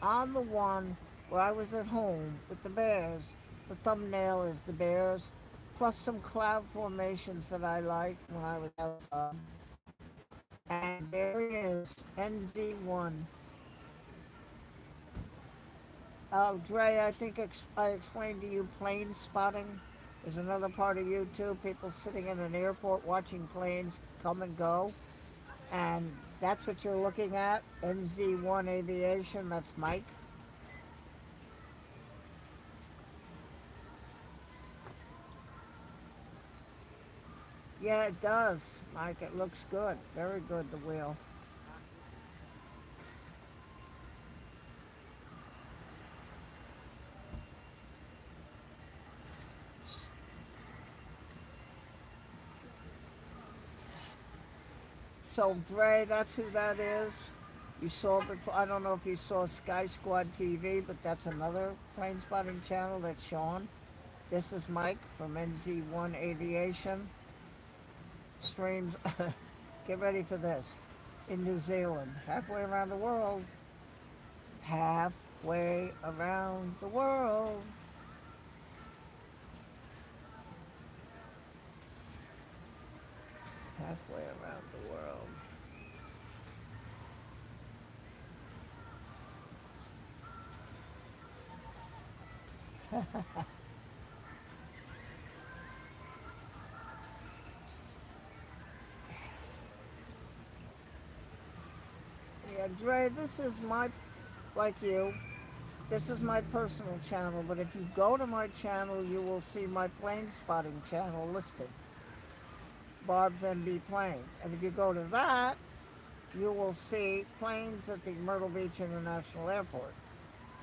on the one where I was at home with the bears, the thumbnail is the bears, plus some cloud formations that I liked when I was outside. And there he is, NZ1. Dre, I think I explained to you plane spotting is another part of YouTube. People sitting in an airport watching planes come and go. And that's what you're looking at. NZ1 Aviation, that's Mike. Yeah, it does, Mike. It looks good. Very good, the wheel. So, Dre, that's who that is. You saw before. I don't know if you saw Sky Squad TV, but that's another plane spotting channel. That's Sean. This is Mike from NZ1 Aviation. Streams. Get ready for this. In New Zealand, halfway around the world. Halfway around the world. Halfway around the world. Yeah, Dre, this is my, like you, this is my personal channel, but if you go to my channel, you will see my plane spotting channel listed, Barb's MB Planes. And if you go to that, you will see planes at the Myrtle Beach International Airport.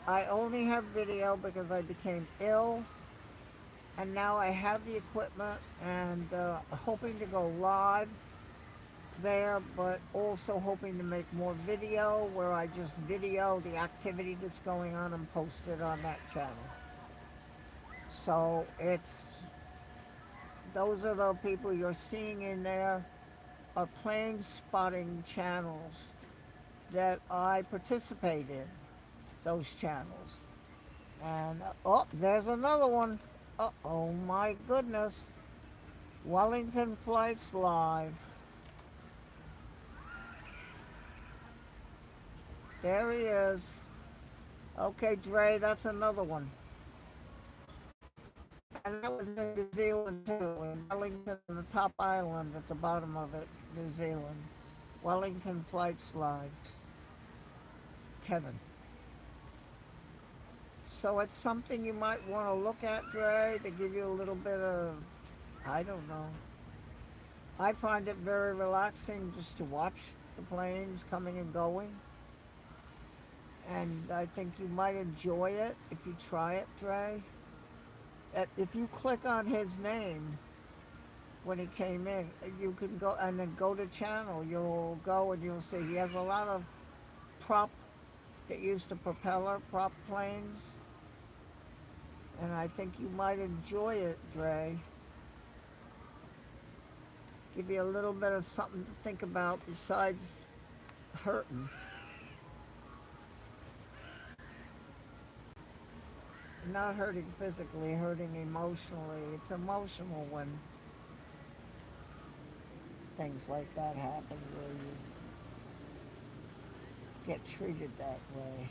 I only have video because I became ill, and now I have the equipment and hoping to go live there, but also hoping to make more video where I just video the activity that's going on and post it on that channel. So it's those are the people you're seeing in there are plane spotting channels that I participate in, those channels. And oh, there's another one. Oh my goodness. Wellington Flights Live. There he is. Okay, Dre, that's another one. And that was in New Zealand too, in Wellington, the top island at the bottom of it, New Zealand. Wellington Flights Live. Kevin. So it's something you might want to look at, Dre, to give you a little bit of, I don't know. I find it very relaxing just to watch the planes coming and going. And I think you might enjoy it if you try it, Dre. If you click on his name when he came in, you can go and then go to channel. You'll go and you'll see he has a lot of prop that use the propeller prop planes. And I think you might enjoy it, Dre. Give you a little bit of something to think about besides hurting. Not hurting physically, hurting emotionally. It's emotional when things like that happen where you get treated that way.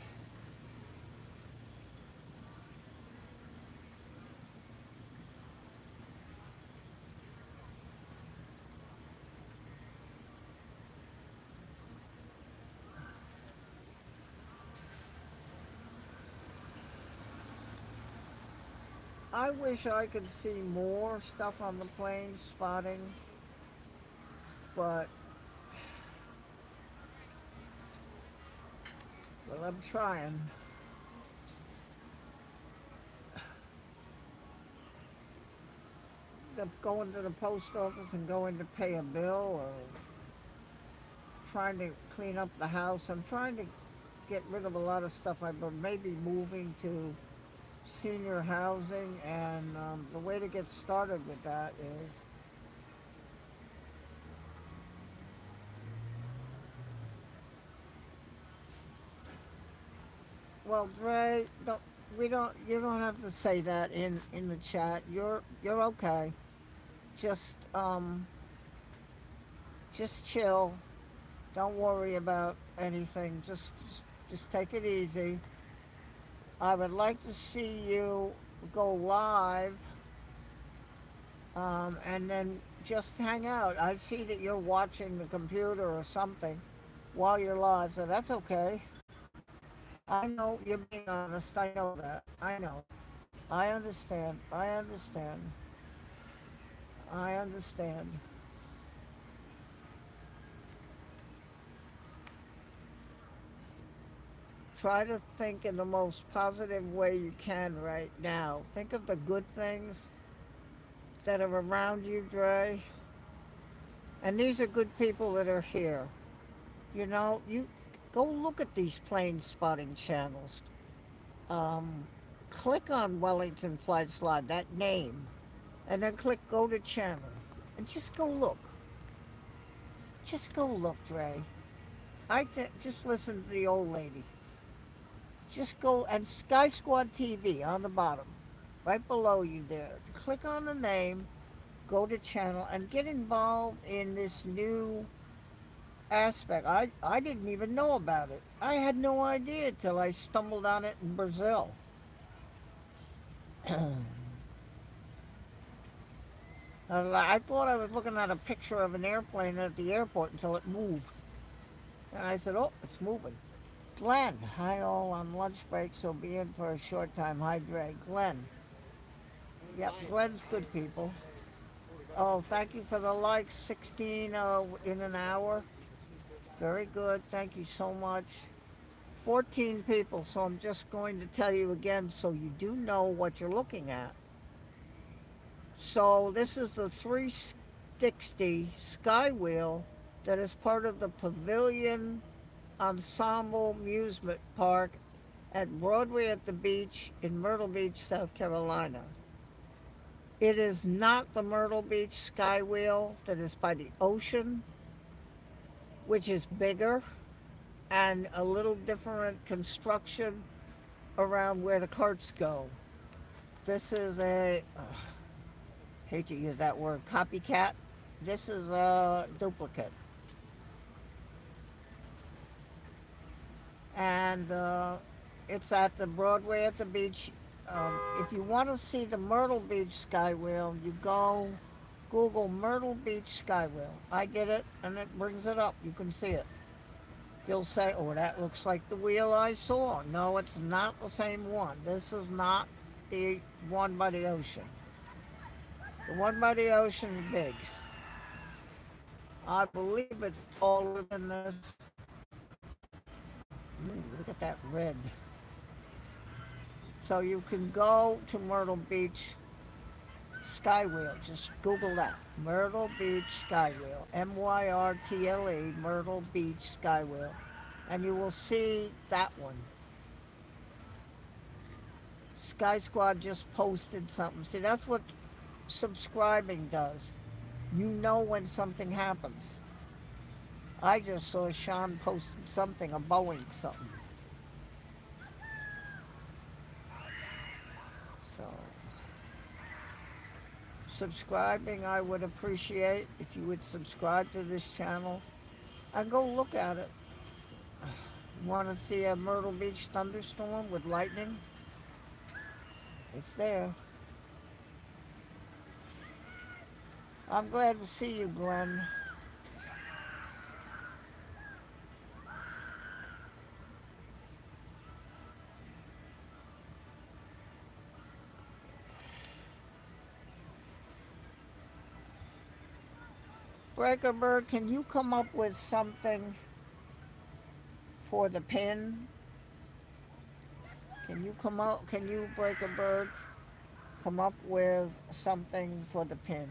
I wish I could see more stuff on the plane spotting, but I'm trying. Going to the post office and going to pay a bill or trying to clean up the house. I'm trying to get rid of a lot of stuff. I'm maybe moving to senior housing, and the way to get started with that is well, Dre, don't we don't you don't have to say that in the chat. You're okay. Just just chill. Don't worry about anything. Just take it easy. I would like to see you go live, and then just hang out. I see that you're watching the computer or something while you're live, so that's okay. I know you're being honest. I know that. I know. I understand. I understand. I understand. Try to think in the most positive way you can right now. Think of the good things that are around you, Dre. And these are good people that are here. You go look at these plane spotting channels. Um, Click on Wellington Flights Live, that name, and then click go to channel. And just go look. Just go look, Dre. I think just listen to the old lady. Just go and Sky Squad TV on the bottom, right below you there. Click on the name, go to channel, and get involved in this new aspect. I didn't even know about it. I had no idea till I stumbled on it in Brazil. I thought I was looking at a picture of an airplane at the airport until it moved. And I said, oh, it's moving. Glenn, hi all on lunch break, so be in for a short time. Hi, Dre. Glenn. Yep, Glenn's good people. Oh, thank you for the likes. 16 in an hour. Very good. Thank you so much. 14 people, so I'm just going to tell you again so you do know what you're looking at. So this is the 360 Skywheel that is part of the Pavilion Ensemble Amusement Park at Broadway at the beach in Myrtle Beach, South Carolina. It is not the Myrtle Beach Skywheel that is by the ocean, which is bigger and a little different construction around where the carts go. This is hate to use that word, copycat. This is a duplicate. And it's at the Broadway at the beach. If you want to see the Myrtle Beach Skywheel, you go Google Myrtle Beach Skywheel. I did it, and it brings it up. You can see it. You'll say, oh, that looks like the wheel I saw. No, it's not the same one. This is not the one by the ocean. The one by the ocean is big. I believe it's taller than this. Ooh, look at that red. So you can go to Myrtle Beach Skywheel. Just Google that. Myrtle Beach Skywheel. Myrtle, Myrtle Beach Skywheel. And you will see that one. Sky Squad just posted something. See, that's what subscribing does. You know when something happens. I just saw Sean posted something, a Boeing something. So, subscribing I would appreciate if you would subscribe to this channel and go look at it. Want to see a Myrtle Beach thunderstorm with lightning? It's there. I'm glad to see you, Glenn. Breakerbird, can you come up with something for the pin? Can you, Breakerbird, come up with something for the pin?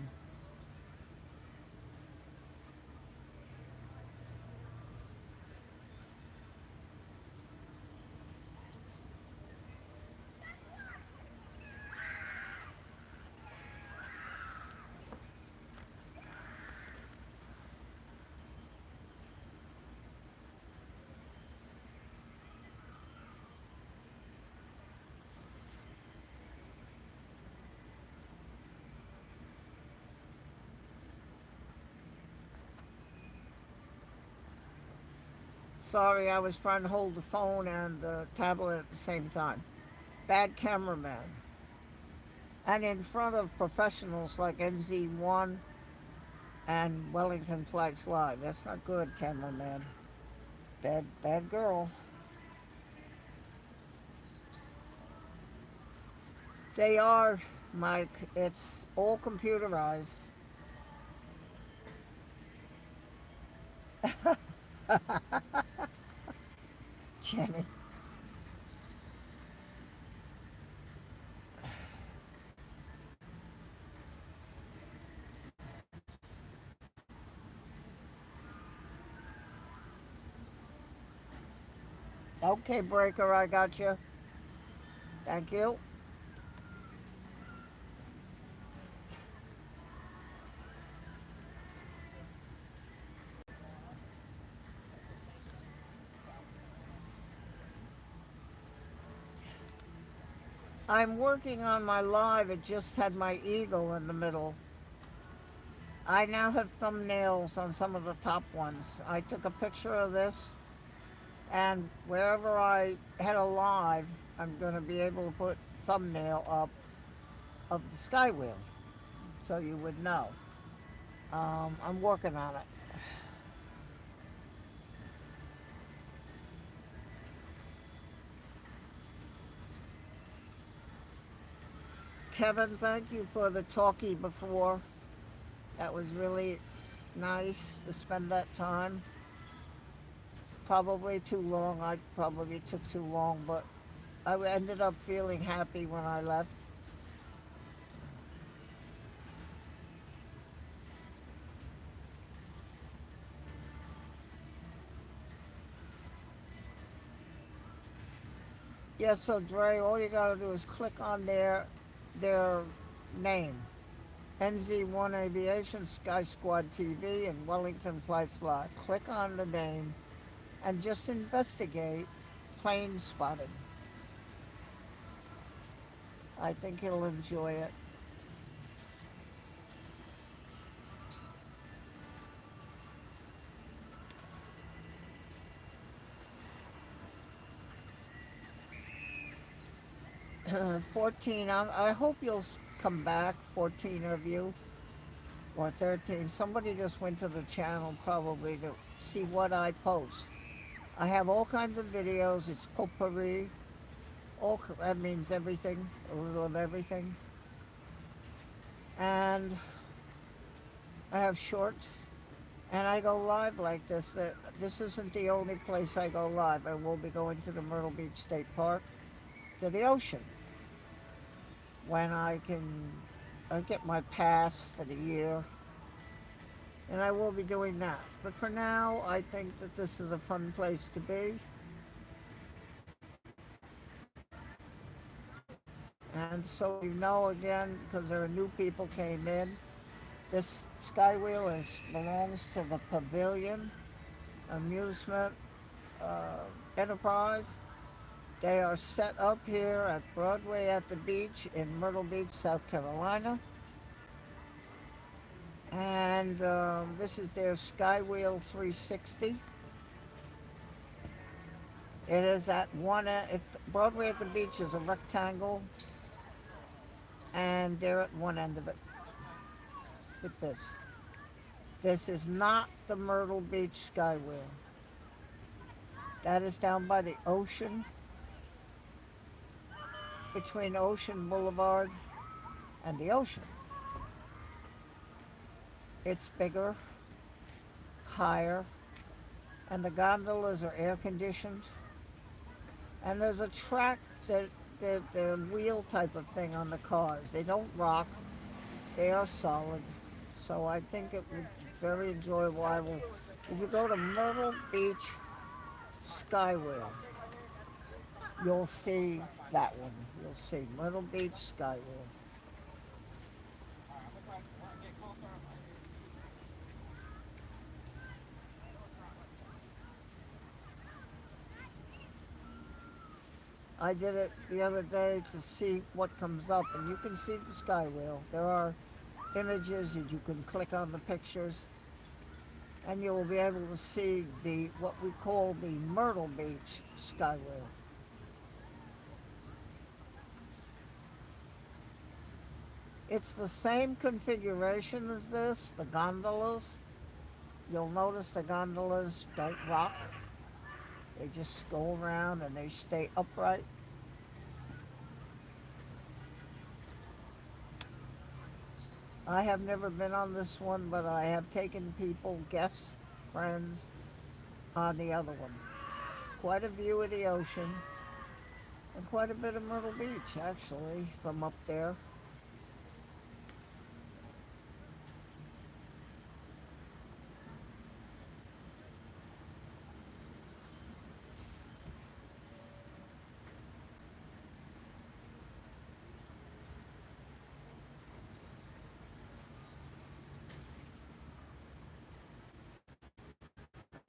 Sorry, I was trying to hold the phone and the tablet at the same time. Bad cameraman. And in front of professionals like NZ1 and Wellington Flights Live. That's not good, cameraman. Bad girl. They are, Mike. It's all computerized. Jenny. Okay, Breaker, I got you. Thank you. I'm working on my live. It just had my eagle in the middle. I now have thumbnails on some of the top ones. I took a picture of this, and wherever I had a live, I'm going to be able to put thumbnail up of the Skywheel, so you would know. I'm working on it. Kevin, thank you for the talkie before. That was really nice to spend that time. Probably too long. I probably took too long, but I ended up feeling happy when I left. Yeah, so Dre, all you gotta do is click on their name. NZ1 Aviation, Sky Squad TV, and Wellington Flights Live. Click on the name and just investigate plane spotting. I think he'll enjoy it. 14, I hope you'll come back, 14 of you, or 13. Somebody just went to the channel probably to see what I post. I have all kinds of videos. It's potpourri. That means everything, a little of everything. And I have shorts. And I go live like this. This isn't the only place I go live. I will be going to the Myrtle Beach State Park, to the ocean, when I get my pass for the year. And I will be doing that. But for now, I think that this is a fun place to be. And so you know, again, because there are new people came in, this Skywheel belongs to the Pavilion Amusement uh, Enterprise. They are set up here at Broadway at the beach in Myrtle Beach, South Carolina. And this is their Skywheel 360. It is at one end. If Broadway at the beach is a rectangle, and they're at one end of it with this. This is not the Myrtle Beach Skywheel. That is down by the ocean, between Ocean Boulevard and the ocean. It's bigger, higher, and the gondolas are air conditioned. And there's a track that the wheel type of thing on the cars. They don't rock, they are solid. So I think it would be very enjoyable. If you go to Myrtle Beach Skywheel, you'll see that one. You'll see Myrtle Beach Skywheel. I did it the other day to see what comes up, and you can see the Skywheel. There are images, and you can click on the pictures, and you will be able to see what we call the Myrtle Beach Skywheel. It's the same configuration as this, the gondolas. You'll notice the gondolas don't rock. They just go around and they stay upright. I have never been on this one, but I have taken people, guests, friends, on the other one. Quite a view of the ocean, and quite a bit of Myrtle Beach, actually, from up there.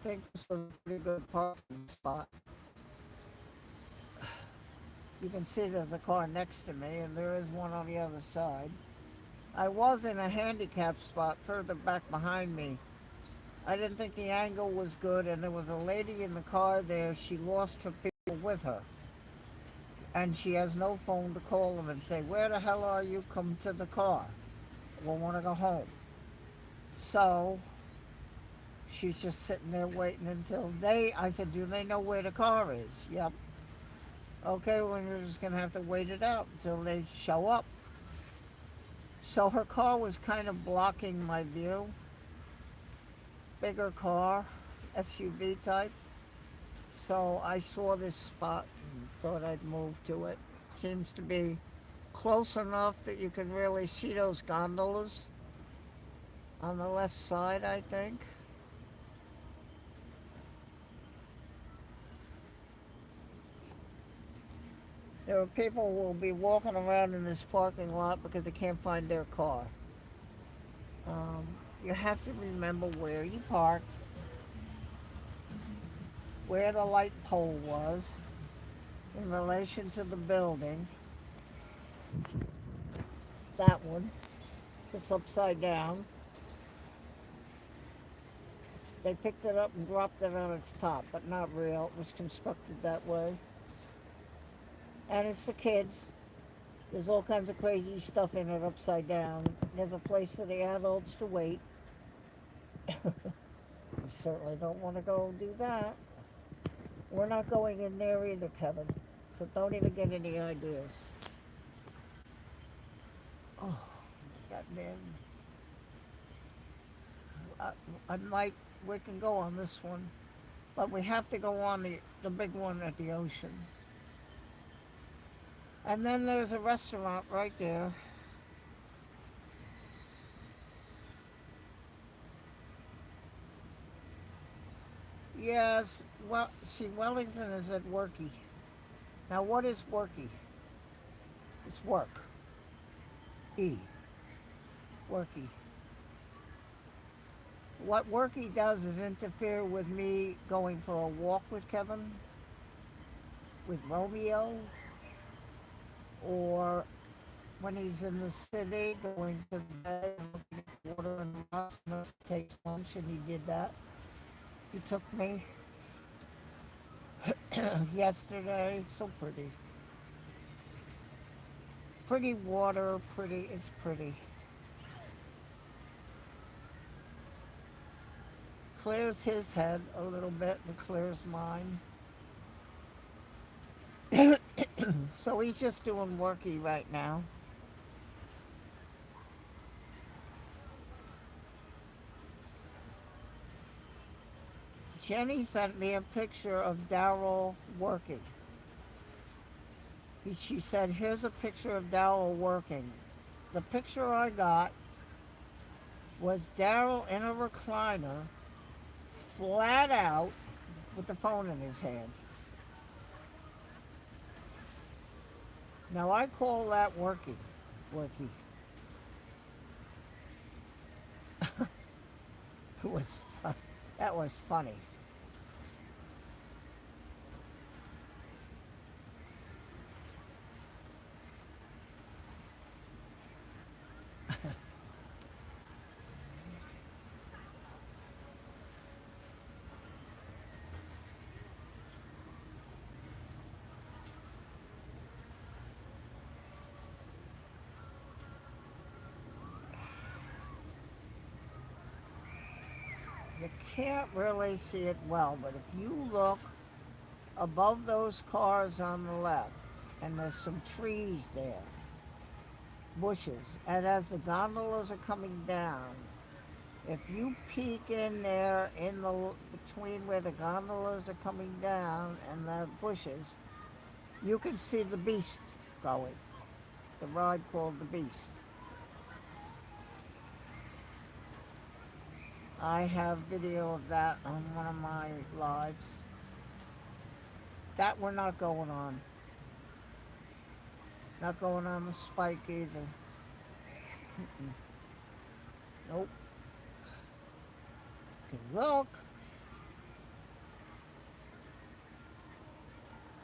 I think this was a pretty good parking spot. You can see there's a car next to me, and there is one on the other side. I was in a handicapped spot further back behind me. I didn't think the angle was good, and there was a lady in the car there. She lost her people with her. and she has no phone to call them and say, "Where the hell are you? Come to the car. We want to go home." So she's just sitting there waiting until I said, "Do they know where the car is?" "Yep." "Okay, well, you're just going to have to wait it out until they show up." So her car was kind of blocking my view. Bigger car, SUV type. So I saw this spot and thought I'd move to it. Seems to be close enough that you can really see those gondolas on the left side, I think. There are people who will be walking around in this parking lot because they can't find their car. Um, you have to remember where you parked, where the light pole was in relation to the building. That one, it's upside down. They picked it up and dropped it on its top, but not real. It was constructed that way. And it's for kids. There's all kinds of crazy stuff in it upside down. There's a place for the adults to wait. We certainly don't want to go do that. We're not going in there either, Kevin. So don't even get any ideas. Oh, that man. I, I might, we can go on this one, but we have to go on the big one at the ocean. And then there's a restaurant right there. Yes, well, see, Wellington is at Worky. Now, what is Worky? It's work. E. Worky. What Worky does is interfere with me going for a walk with Kevin, with Romeo, or when he's in the city going to the bed and looking at water and rocks and takes lunch, and he did that. He took me yesterday. So pretty. Pretty water, pretty, it's pretty. Clears his head a little bit and clears mine. So he's just doing worky right now. Jenny sent me a picture of Daryl working. She said, "Here's a picture of Daryl working." The picture I got was Daryl in a recliner, flat out, with the phone in his hand. Now I call that working. Worky. It was fun. That was funny. You can't really see it well, but if you look above those cars on the left, and there's some trees there, bushes, and as the gondolas are coming down, if you peek in there in the between where the gondolas are coming down and the bushes, you can see the beast going. The ride called the Beast. I have video of that on one of my lives. That we're not going on. Not going on the Spike either. Mm-mm. Nope. Can look.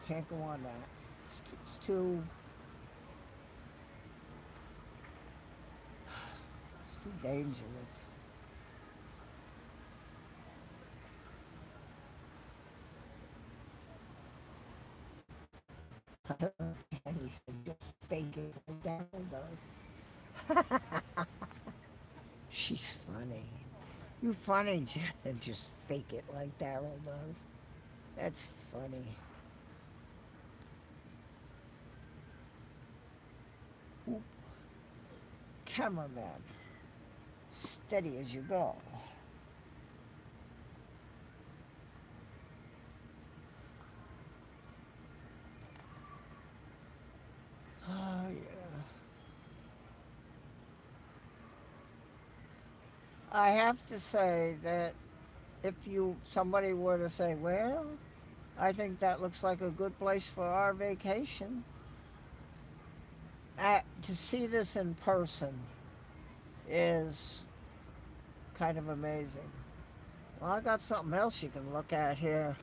Can't go on that. It's too dangerous. And he said, just fake it like Daryl does. She's funny. You funny, and just fake it like Daryl does. That's funny. Oop. Cameraman, steady as you go. Oh yeah. I have to say that if you somebody were to say, well, I think that looks like a good place for our vacation. To see this in person is kind of amazing. Well, I got something else you can look at here.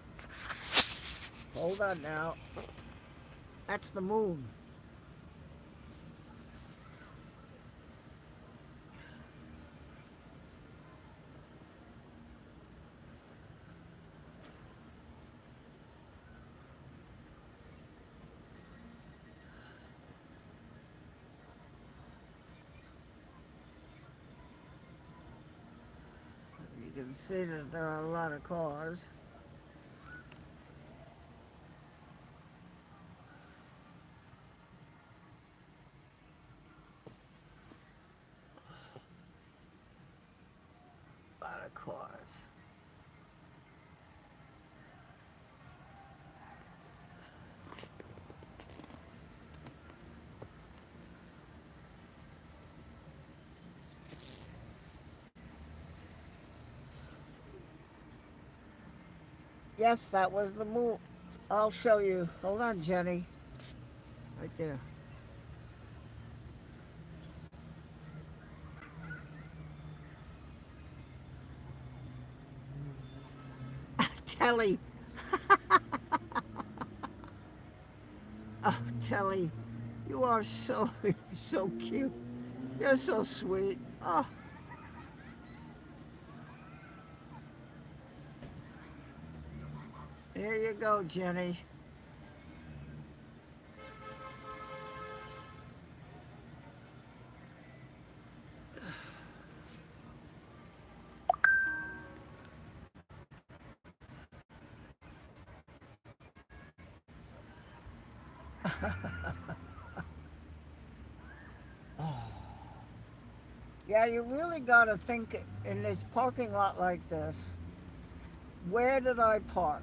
Hold on now. That's the moon. You can see that there are a lot of cars. A lot of cars. Yes, that was the moon. I'll show you. Hold on, Jenny. Right there. Telly. Oh, Telly. You are so so cute. You're so sweet. Oh, here you go, Jenny. Yeah, you really got to think in this parking lot like this. Where did I park?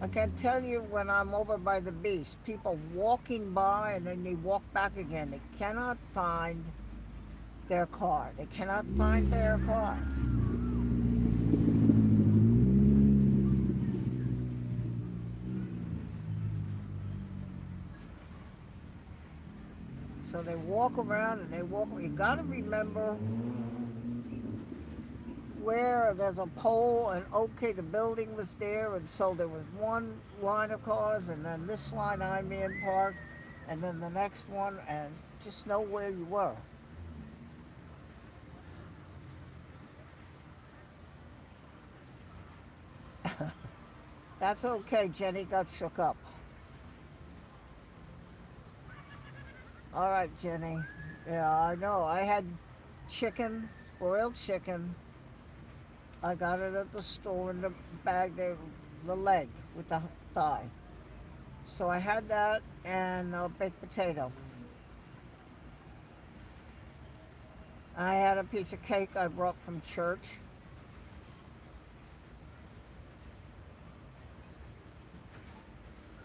I can tell you when I'm over by the beach, people walking by and then they walk back again. They cannot find their car. They cannot find their car. So they walk around and they walk. You got to remember where there's a pole and okay, the building was there, and so there was one line of cars, and then this line I'm in parked, and then the next one, and just know where you were. That's okay. Jenny got shook up. All right, Jenny. Yeah, I know. I had chicken, boiled chicken. I got it at the store in the bag, the leg with the thigh. So I had that and a baked potato. I had a piece of cake I brought from church.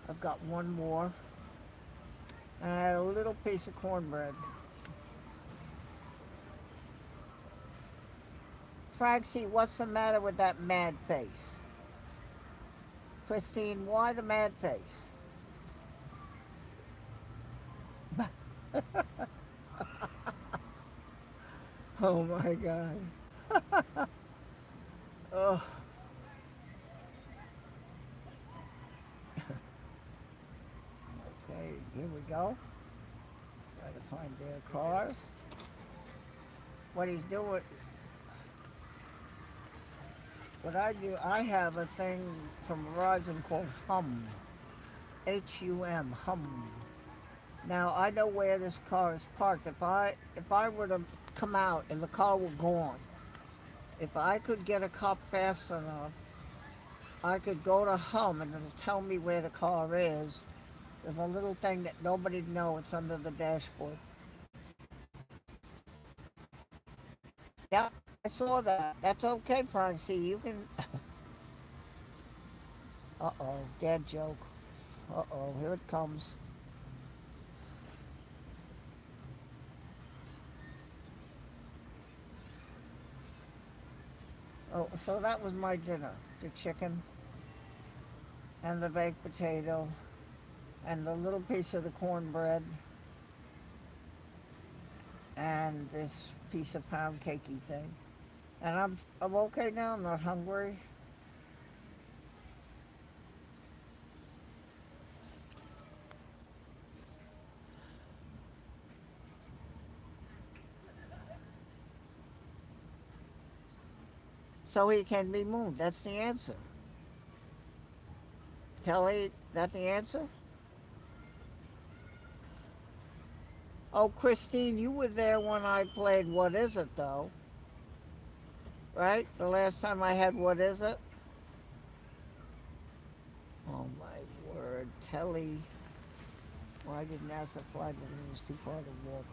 I've got one more. And I had a little piece of cornbread. Francie, what's the matter with that mad face? Christine, why the mad face? Oh my God. Oh, okay, here we go. Try to find their cars. What he's doing, what I do, I have a thing from Verizon called Hum. Hum, hum. Now I know where this car is parked. If I were to come out and the car were gone, if I could get a cop fast enough, I could go to hum and it'll tell me where the car is. There's a little thing that nobody'd know. It's under the dashboard. Yep, I saw that. That's okay, Francie. You can. Uh oh, dad joke. Uh oh, here it comes. Oh, so that was my dinner: the chicken and the baked potato and the little piece of the cornbread and this piece of pound cakey thing. And I'm okay now. I'm not hungry. So he can be moved. That's the answer. Kelly, that the answer? Oh, Christine, you were there when I played What Is It, though, right? The last time I had What Is It? Oh, my word. Telly. Well, I didn't ask the flight, but it was too far to walk.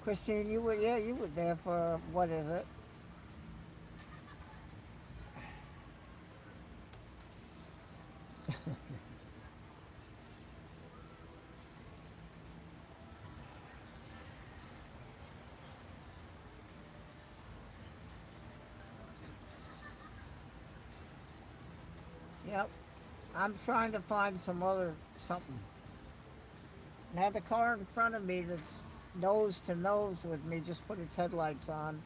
Christine, yeah, you were there for What Is It? Yep. I'm trying to find some other something. Now the car in front of me that's nose to nose with me just put its headlights on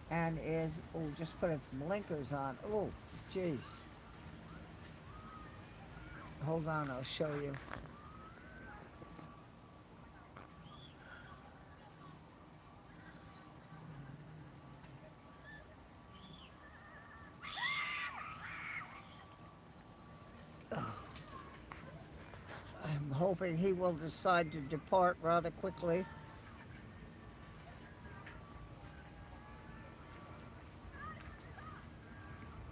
and just put its blinkers on. Oh, jeez. Hold on, I'll show you. I'm hoping he will decide to depart rather quickly.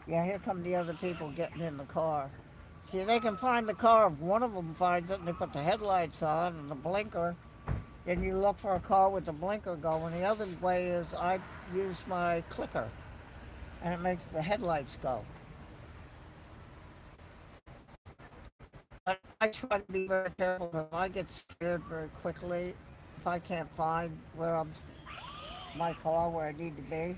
Yeah, here come the other people getting in the car. See, they can find the car if one of them finds it and they put the headlights on and the blinker. Then you look for a car with the blinker going. The other way is I use my clicker and it makes the headlights go. But I try to be very careful because I get scared very quickly if I can't find my car where I need to be.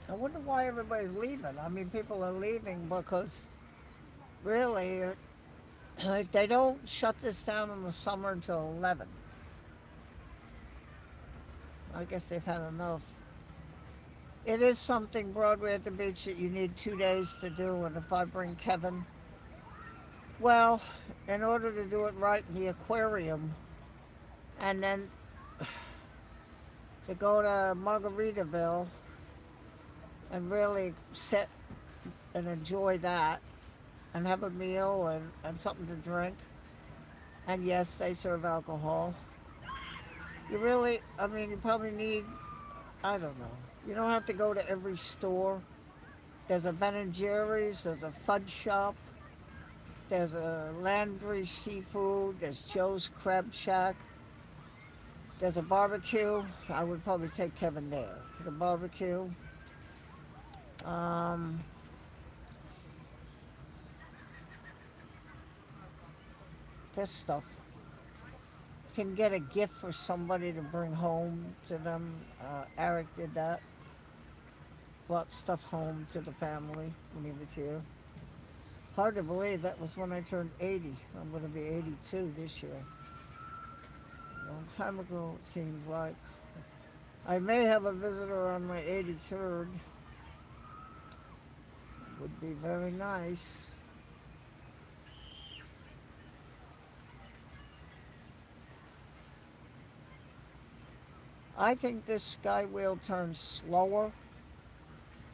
I wonder why everybody's leaving. I mean, people are leaving because really they don't shut this down in the summer until 11. I guess they've had enough. It is something, Broadway at the beach, that you need 2 days to do. And if I bring Kevin, well, in order to do it right in the aquarium, and then to go to Margaritaville and really sit and enjoy that and have a meal and something to drink. And yes, they serve alcohol. You really, I mean, you probably need, I don't know. You don't have to go to every store. There's a Ben and Jerry's, there's a fudge shop, there's a Landry Seafood, there's Joe's Crab Shack, there's a barbecue. I would probably take Kevin there for the barbecue. Um, this stuff. You can get a gift for somebody to bring home to them. Eric did that. Brought stuff home to the family when he was here. Hard to believe that was when I turned 80. I'm going to be 82 this year. A long time ago, it seems like. I may have a visitor on my 83rd. Would be very nice. I think this Skywheel turns slower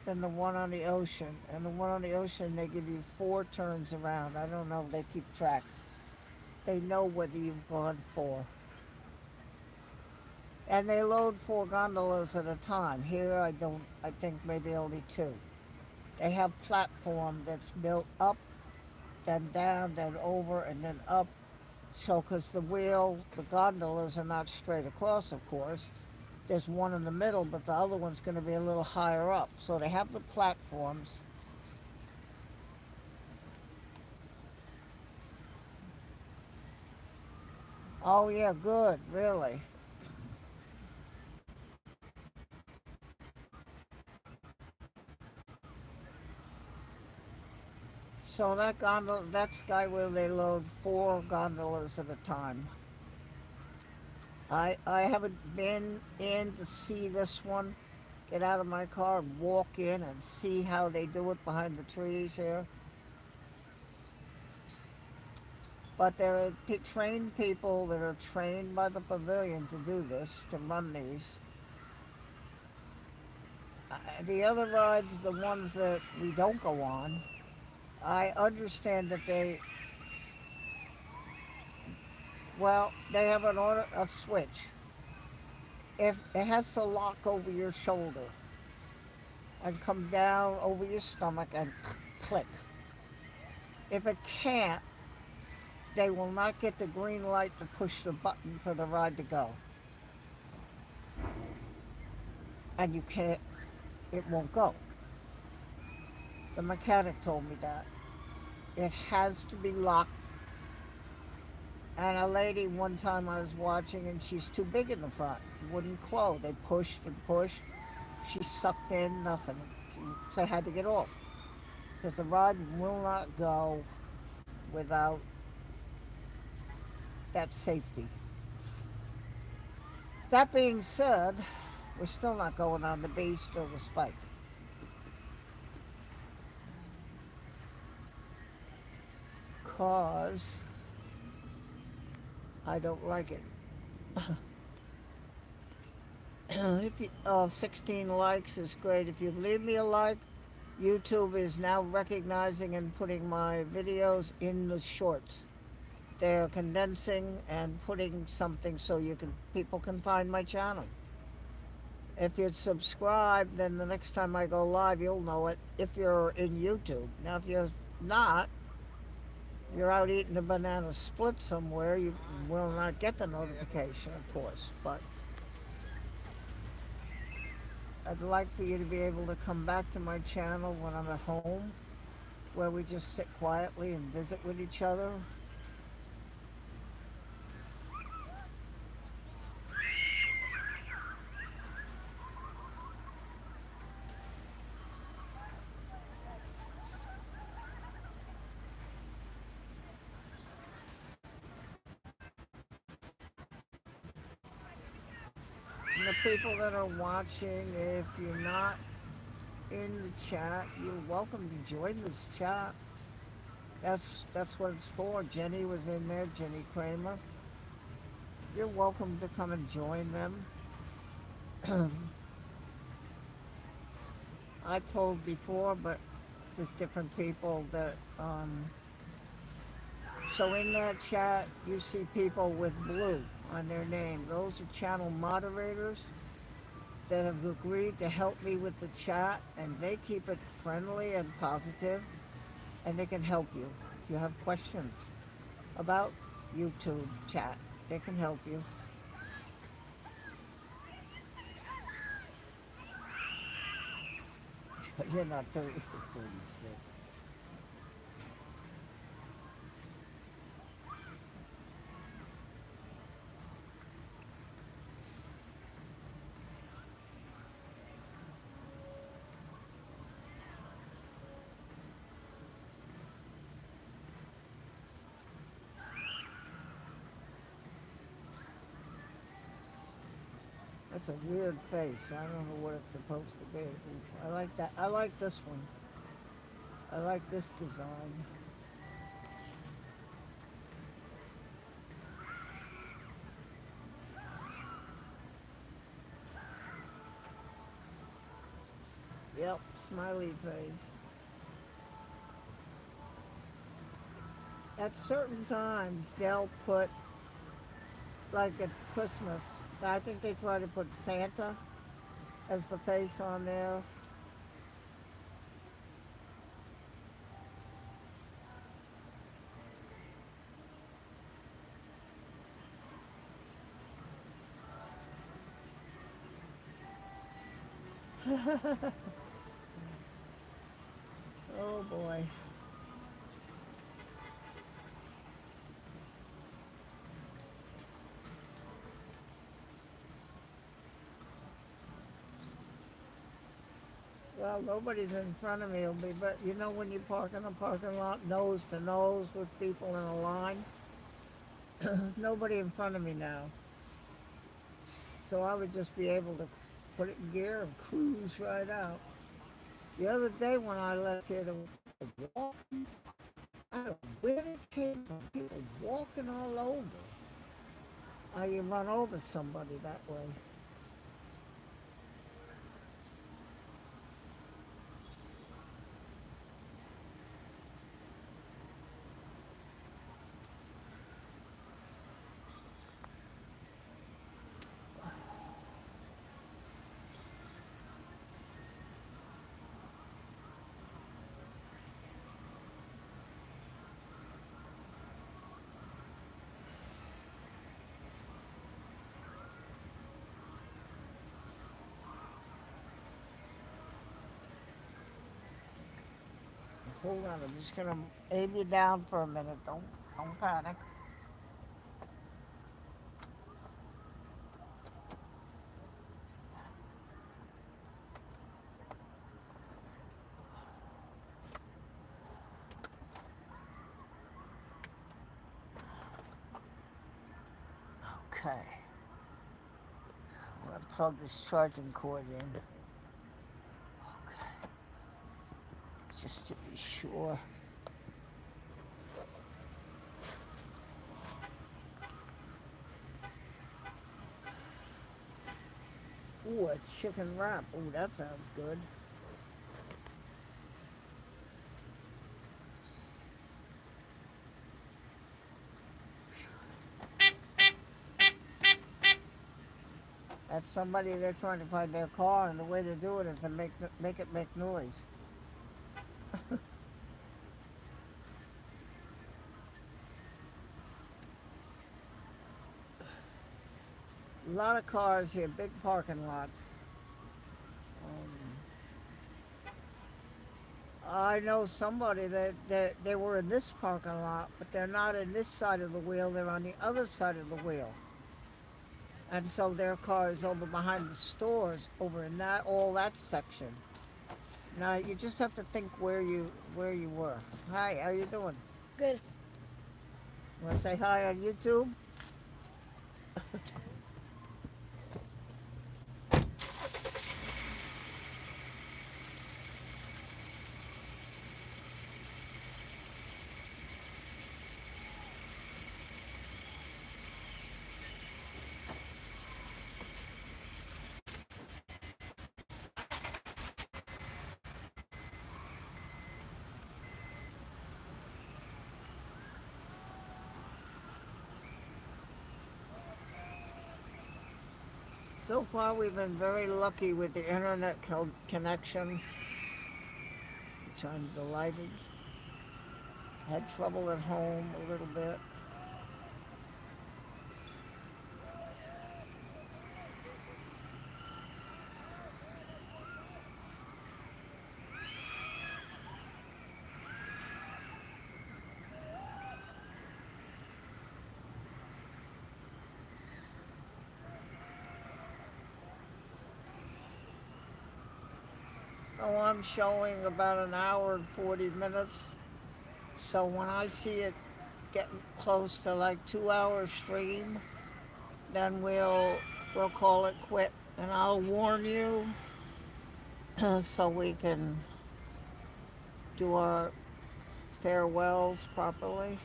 than the one on the ocean. And the one on the ocean, they give you 4 turns around. I don't know if they keep track. They know whether you've gone 4. And they load 4 gondolas at a time. Here, I think maybe only 2. They have platform that's built up, then down, then over, and then up. So, because the gondolas are not straight across, of course. There's one in the middle, but the other one's going to be a little higher up. So they have the platforms. Oh, yeah, good, really. So that Skywheel, they load 4 gondolas at a time. I haven't been in to see this one. Get out of my car and walk in and see how they do it behind the trees here. But there are trained people that are trained by the pavilion to do this, to run these. The other rides, the ones that we don't go on, I understand that they have a switch. If it has to lock over your shoulder and come down over your stomach and click. If it can't, they will not get the green light to push the button for the ride to go. And you can't, it won't go. The mechanic told me that. It has to be locked. And a lady, one time I was watching, and she's too big in the front. It wouldn't close. They pushed and pushed. She sucked in nothing. So I had to get off. Because the ride will not go without that safety. That being said, we're still not going on the beast or the spike. Because I don't like it. If 16 likes is great. If you leave me a like, YouTube is now recognizing and putting my videos in the shorts. They're condensing and putting something so people can find my channel. If you'd subscribe, then the next time I go live, you'll know it if you're in YouTube. Now, if you're not, you're out eating a banana split somewhere, you will not get the notification, of course. But I'd like for you to be able to come back to my channel when I'm at home, where we just sit quietly and visit with each other. And the people that are watching, if you're not in the chat, you're welcome to join this chat. That's what it's for. Jenny was in there, Jenny Kramer. You're welcome to come and join them. I told before, but there's different people that so in that chat you see people with blue on their name. Those are channel moderators that have agreed to help me with the chat, and they keep it friendly and positive, and they can help you if you have questions about YouTube chat. They can help you. You're not 30, you're 36. That's a weird face. I don't know what it's supposed to be. I like that. I like this one. I like this design. Yep, smiley face. At certain times, they'll put, like at Christmas, I think they try to put Santa as the face on there. Oh boy. Well, nobody's in front of me, will be, but you know when you park in a parking lot nose to nose with people in a line? There's nobody in front of me now. So I would just be able to put it in gear and cruise right out. The other day when I left here, there were people walking. I don't know where it came from. People walking all over. You run over somebody that way. Hold on, I'm just gonna aim you down for a minute. Don't panic. Okay. I'm gonna plug this charging cord in. Okay. Just to be sure. Ooh, a chicken wrap. Ooh, that sounds good. That's somebody they're trying to find their car, and the way to do it is to make it make noise. A lot of cars here, big parking lots. Um, I know somebody that they were in this parking lot, but they're not in this side of the wheel. They're on the other side of the wheel, and so their car is over behind the stores, over in that all that section. Now you just have to think where you were. Hi, how you doing? Good. Want to say hi on YouTube? So far, we've been very lucky with the internet connection, which I'm delighted. Had trouble at home a little bit. Oh, I'm showing about an hour and 40 minutes. So when I see it getting close to like 2 hour stream, then we'll call it quit, and I'll warn you so we can do our farewells properly.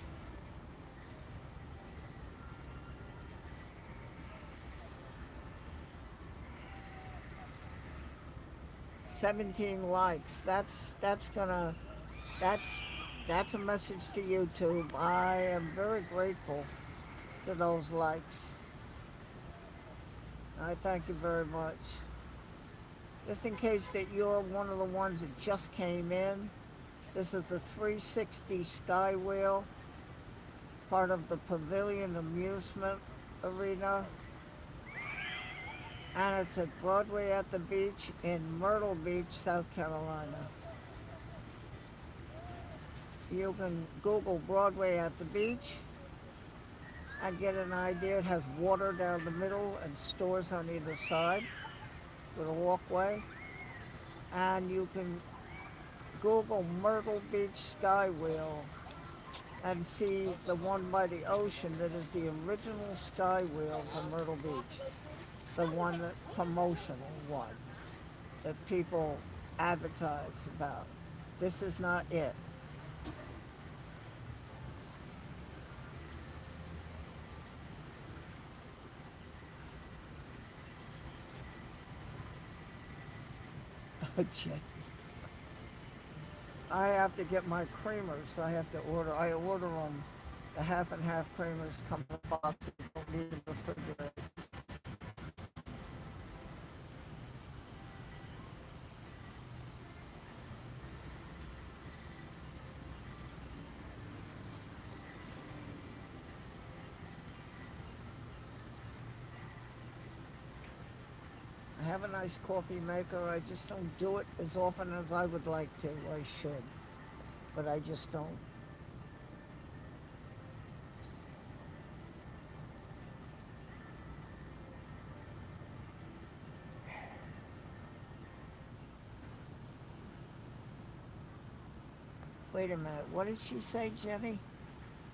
17 likes. That's gonna that's that's a message to YouTube. I am very grateful to those likes. I thank you very much. Just in case that you're one of the ones that just came in, this is the 360 Skywheel, part of the Pavilion Amusement Arena, and it's at Broadway at the Beach in Myrtle Beach, South Carolina. You can Google Broadway at the Beach and get an idea. It has water down the middle and stores on either side with a walkway. And you can Google Myrtle Beach Skywheel and see the one by the ocean that is the original Skywheel from Myrtle Beach, the one that promotional one that people advertise about. This is not it. I have to get my creamers. I have to order. I order them. The half and half creamers come in boxes. Don't need the refrigerator. I have a nice coffee maker. I just don't do it as often as I would like to. I should, but I just don't. Wait a minute. What did she say, Jenny?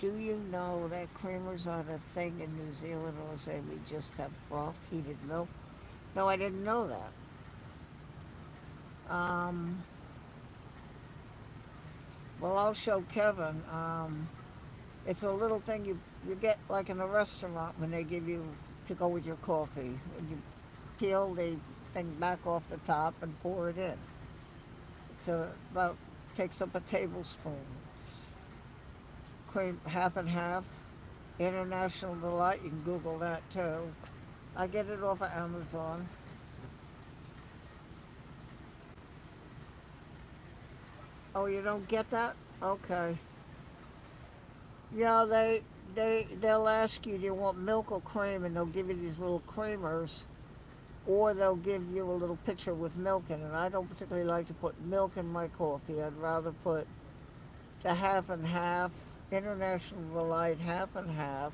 Do you know that creamers aren't a thing in New Zealand, or say we just have froth heated milk? No, I didn't know that. Um, well, I'll show Kevin. It's a little thing you get like in a restaurant when they give you to go with your coffee. When you peel the thing back off the top and pour it in. It's about takes up a tablespoon. Cream half and half. International Delight. You can Google that too. I get it off of Amazon. Oh, you don't get that? Okay. Yeah, they'll ask you, do you want milk or cream, and they'll give you these little creamers, or they'll give you a little pitcher with milk in it. I don't particularly like to put milk in my coffee. I'd rather put the half and half, International Delight half and half.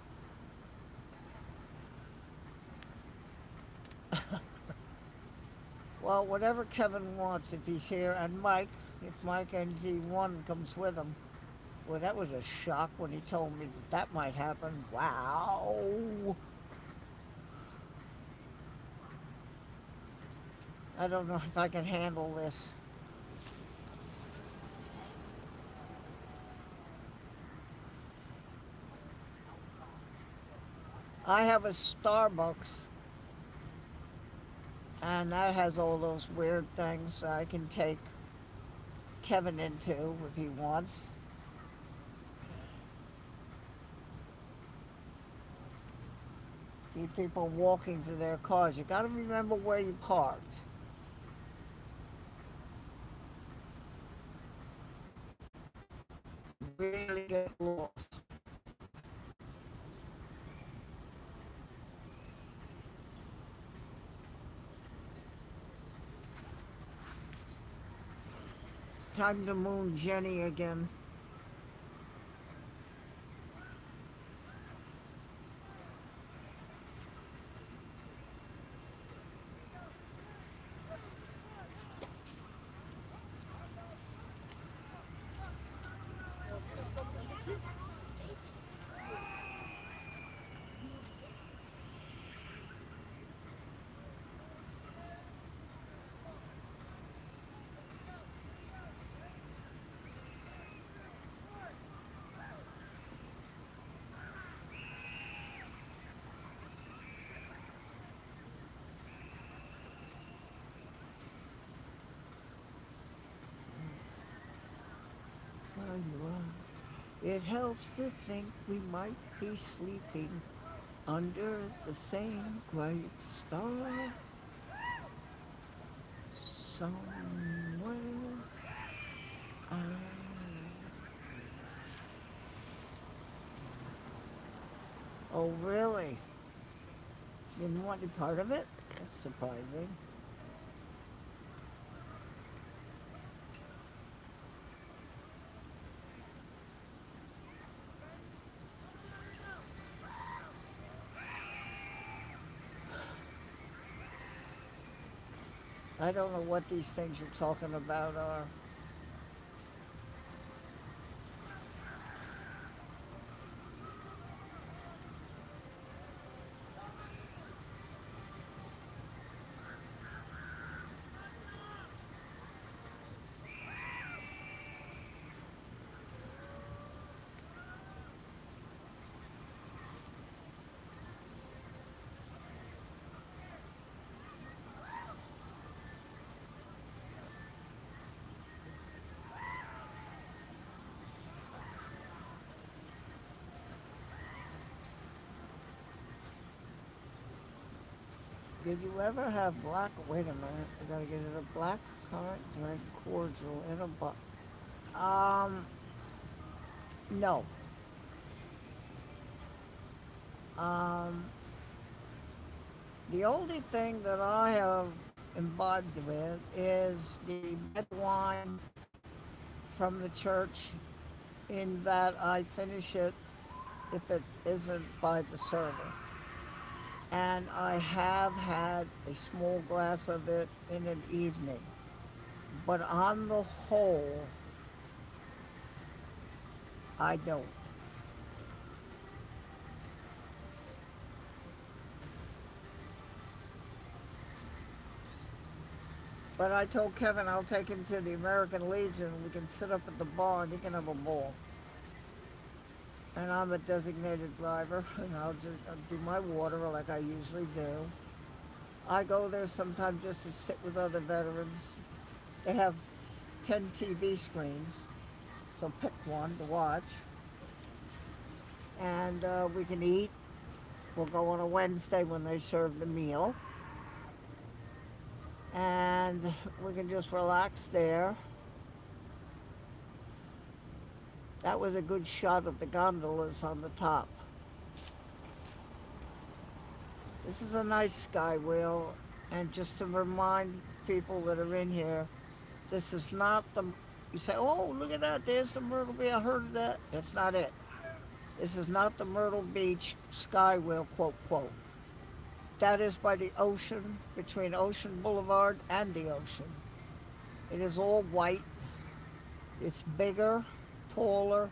Well, whatever Kevin wants if he's here, and Mike, if Mike NZ1 comes with him. Well, that was a shock when he told me that might happen. Wow. I don't know if I can handle this. I have a Starbucks, and that has all those weird things I can take Kevin into if he wants. See people walking to their cars. You got to remember where you parked. Really get lost. Time to moon Jenny again. It helps to think we might be sleeping under the same bright star somewhere. I... Oh, really? You didn't want any part of it? That's surprising. I don't know what these things you're talking about are. Did you ever have black? Wait a minute. I gotta get it. A black currant drink cordial in a bottle. Um, no. Um, the only thing that I have imbibed with is the red wine from the church, in that I finish it if it isn't by the server. And I have had a small glass of it in an evening. But on the whole, I don't. But I told Kevin I'll take him to the American Legion. We can sit up at the bar and he can have a ball. And I'm a designated driver, and I'll do my water like I usually do. I go there sometimes just to sit with other veterans. They have 10 TV screens, so pick one to watch. And we can eat. We'll go on a Wednesday when they serve the meal. And we can just relax there. That was a good shot of the gondolas on the top. This is a nice skywheel, and just to remind people that are in here, this is not the. You say, "Oh, look at that! There's the Myrtle Beach. I heard of that." That's not it. This is not the Myrtle Beach Skywheel, quote quote. That is by the ocean, between Ocean Boulevard and the ocean. It is all white. It's bigger, taller,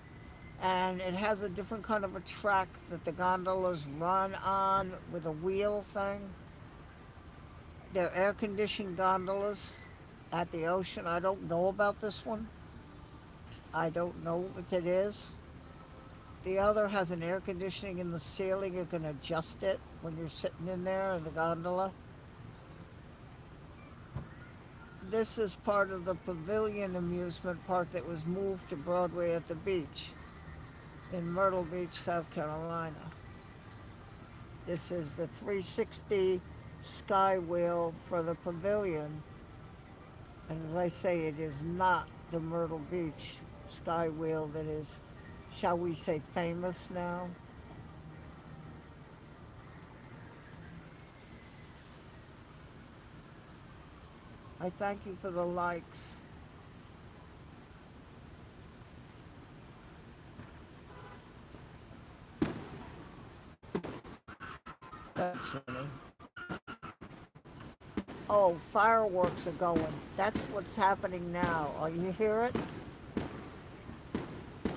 and it has a different kind of a track that the gondolas run on with a wheel thing. They're air conditioned gondolas at the ocean. I don't know about this one. I don't know if it is. The other has an air conditioning in the ceiling. You can adjust it when you're sitting in there in the gondola. This is part of the Pavilion amusement park that was moved to Broadway at the beach in Myrtle Beach, South Carolina. This is the 360 Skywheel for the Pavilion. And as I say, it is not the Myrtle Beach Skywheel that is, shall we say, famous now. I thank you for the likes. That's funny. Oh, fireworks are going. That's what's happening now. Oh, you hear it?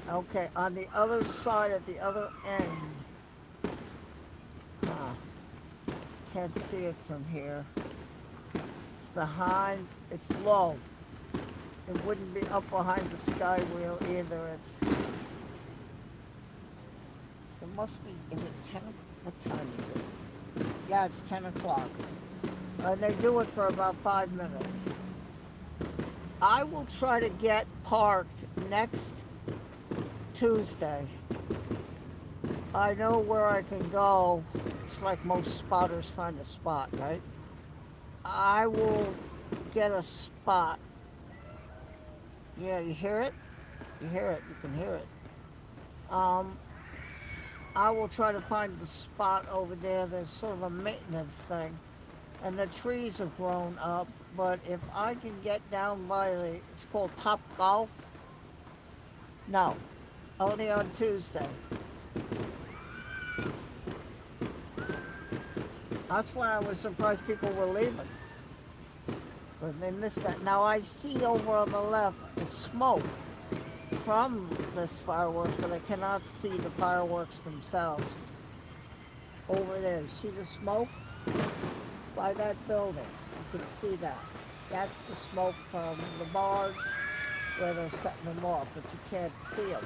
Okay, on the other side, at the other end. Ah, can't see it from here. It's behind, it's low. It wouldn't be up behind the skywheel either. It must be, is it 10? What time is it? Yeah, it's 10 o'clock. And they do it for about 5 minutes. I will try to get parked next Tuesday, I know where I can go. It's like most spotters find a spot, right? I will get a spot. Yeah, you hear it? You hear it. You can hear it. Um, I will try to find the spot over there. There's sort of a maintenance thing. And the trees have grown up. But if I can get down by it's called Top Golf. No, only on Tuesday. That's why I was surprised people were leaving. But they missed that. Now I see over on the left the smoke from this fireworks, but I cannot see the fireworks themselves. Over there, you see the smoke by that building? You can see that. That's the smoke from the bars where they're setting them off, but you can't see them.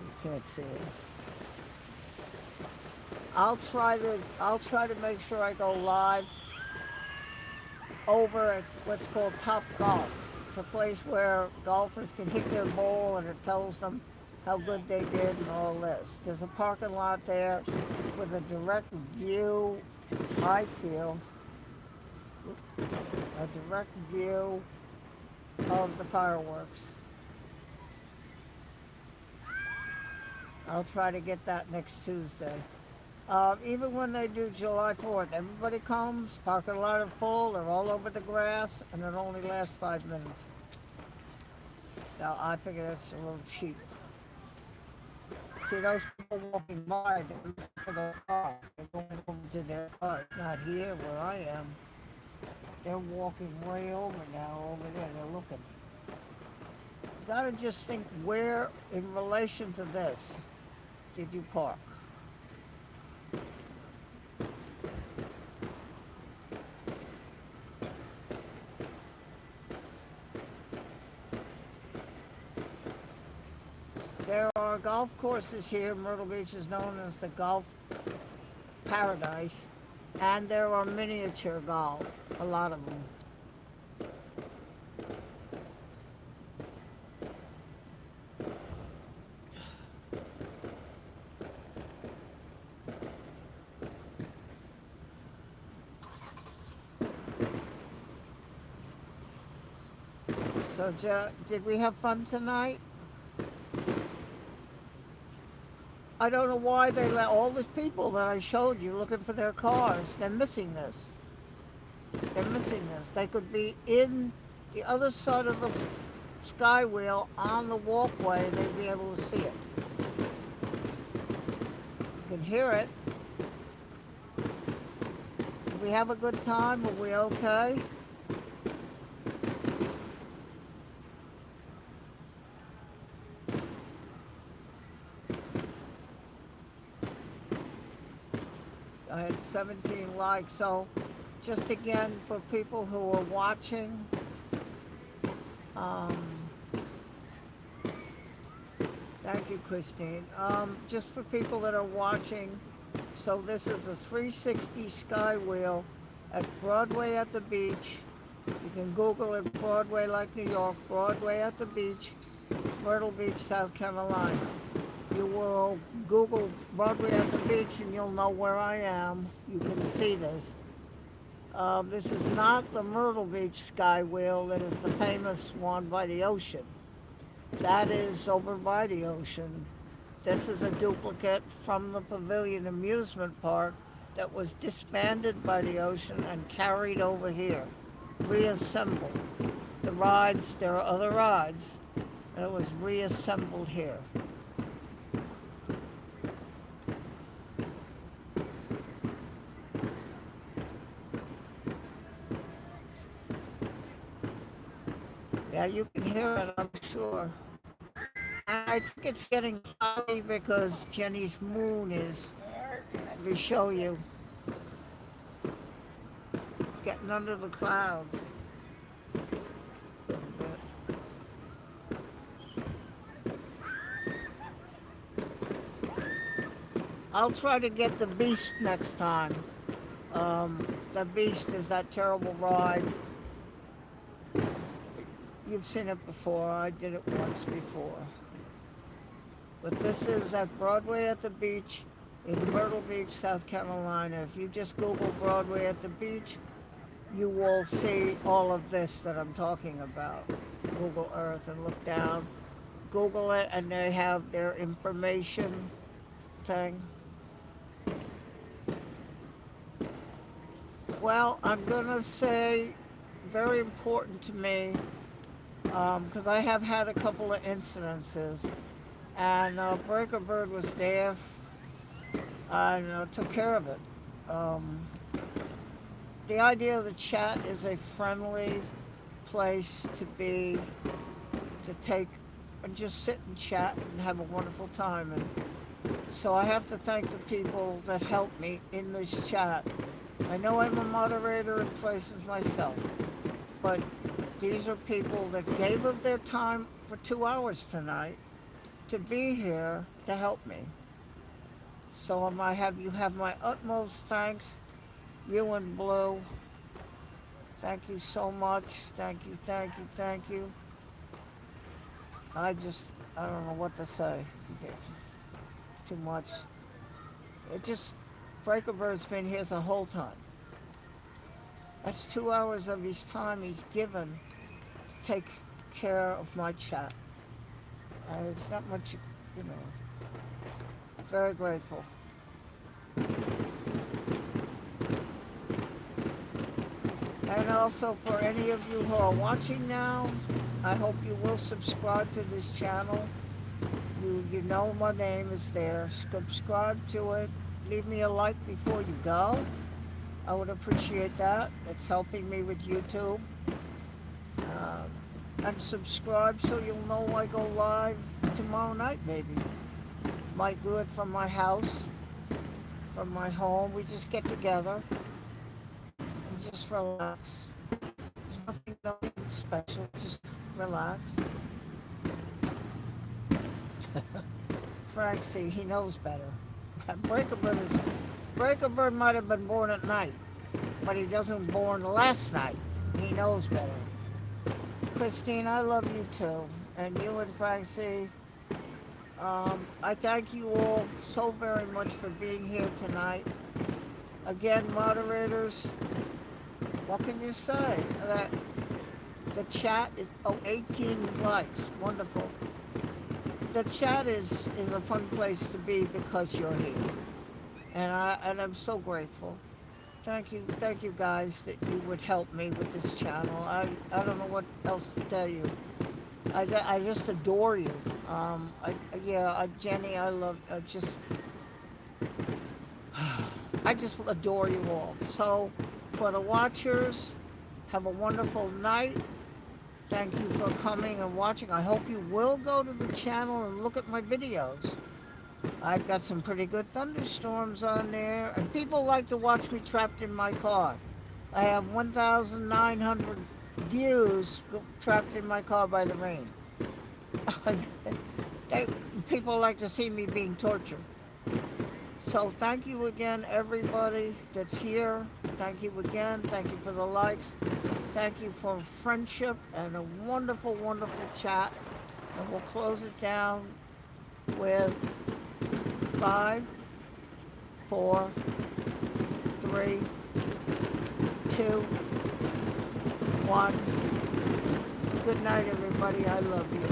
You can't see it. I'll try to make sure I go live over at what's called Top Golf. It's a place where golfers can hit their ball and it tells them how good they did and all this. There's a parking lot there with a direct view, I feel, a direct view of the fireworks. I'll try to get that next Tuesday. Even when they do July 4th, everybody comes, parking lot are full, they're all over the grass, and it only lasts 5 minutes. Now, I figure that's a little cheap. See, those people walking by, they're looking for their car. They're going over to their car. It's not here where I am. They're walking way over now, over there. They're looking. You gotta just think where, in relation to this, did you park? There are golf courses here. Myrtle Beach is known as the golf paradise. And there are miniature golf, a lot of them. So, did we have fun tonight? I don't know why they let all these people that I showed you looking for their cars. They're missing this. They're missing this. They could be in the other side of the Skywheel on the walkway. They'd be able to see it. You can hear it. Did we have a good time? Were we okay? I had 17 likes. So just again for people who are watching, thank you, Christine. Just for people that are watching, so this is the 360 Skywheel at Broadway at the beach. You can Google it, Broadway like New York, Broadway at the beach, Myrtle Beach, South Carolina. You will Google Broadway at the beach and you'll know where I am. You can see this. This is not the Myrtle Beach Skywheel. That is the famous one by the ocean. That is over by the ocean. This is a duplicate from the Pavilion Amusement Park that was disbanded by the ocean and carried over here, reassembled. The rides, there are other rides, and it was reassembled here. Yeah, you can hear it, I'm sure. And I think it's getting cloudy because Jenny's moon is, let me show you, getting under the clouds. I'll try to get the Beast next time. The Beast is that terrible ride. You've seen it before. I did it once before. But this is at Broadway at the beach in Myrtle Beach, South Carolina. If you just Google Broadway at the beach, you will see all of this that I'm talking about. Google Earth and look down. Google it, and they have their information thing. Well, I'm going to say very important to me because I have had a couple of incidences, and Breaker Bird was there and took care of it. The idea of the chat is a friendly place to be, to take and just sit and chat and have a wonderful time. And so I have to thank the people that helped me in this chat. I know I'm a moderator in places myself, but these are people that gave of their time for 2 hours tonight to be here to help me. So you have my utmost thanks, you and Blue. Thank you so much. Thank you, thank you, thank you. I don't know what to say. Too much. Breaker Bird's been here the whole time. That's 2 hours of his time he's given to take care of my chat. And it's not much, very grateful. And also for any of you who are watching now, I hope you will subscribe to this channel. You know my name is there. Subscribe to it. Leave me a like before you go. I would appreciate that. It's helping me with YouTube. And subscribe so you'll know I go live tomorrow night maybe. Might do it from my house, from my home. We just get together and just relax. There's nothing special, just relax. Frank, see, he knows better. Breaker Bird might have been born at night, but he wasn't born last night. He knows better. Christine, I love you too. And you and Frank C. I thank you all so very much for being here tonight. Again, moderators, what can you say? The chat is, 18 likes, wonderful. The chat is a fun place to be because you're here. And I'm so grateful. Thank you guys that you would help me with this channel. I don't know what else to tell you. I just adore you. Jenny, I just adore you all. So for the watchers, have a wonderful night. Thank you for coming and watching. I hope you will go to the channel and look at my videos. I've got some pretty good thunderstorms on there, and people like to watch me trapped in my car. I have 1,900 views trapped in my car by the rain. People like to see me being tortured. So thank you again, everybody that's here. Thank you again. Thank you for the likes. Thank you for friendship and a wonderful, wonderful chat. And we'll close it down with 5, 4, 3, 2, 1. Good night, everybody. I love you.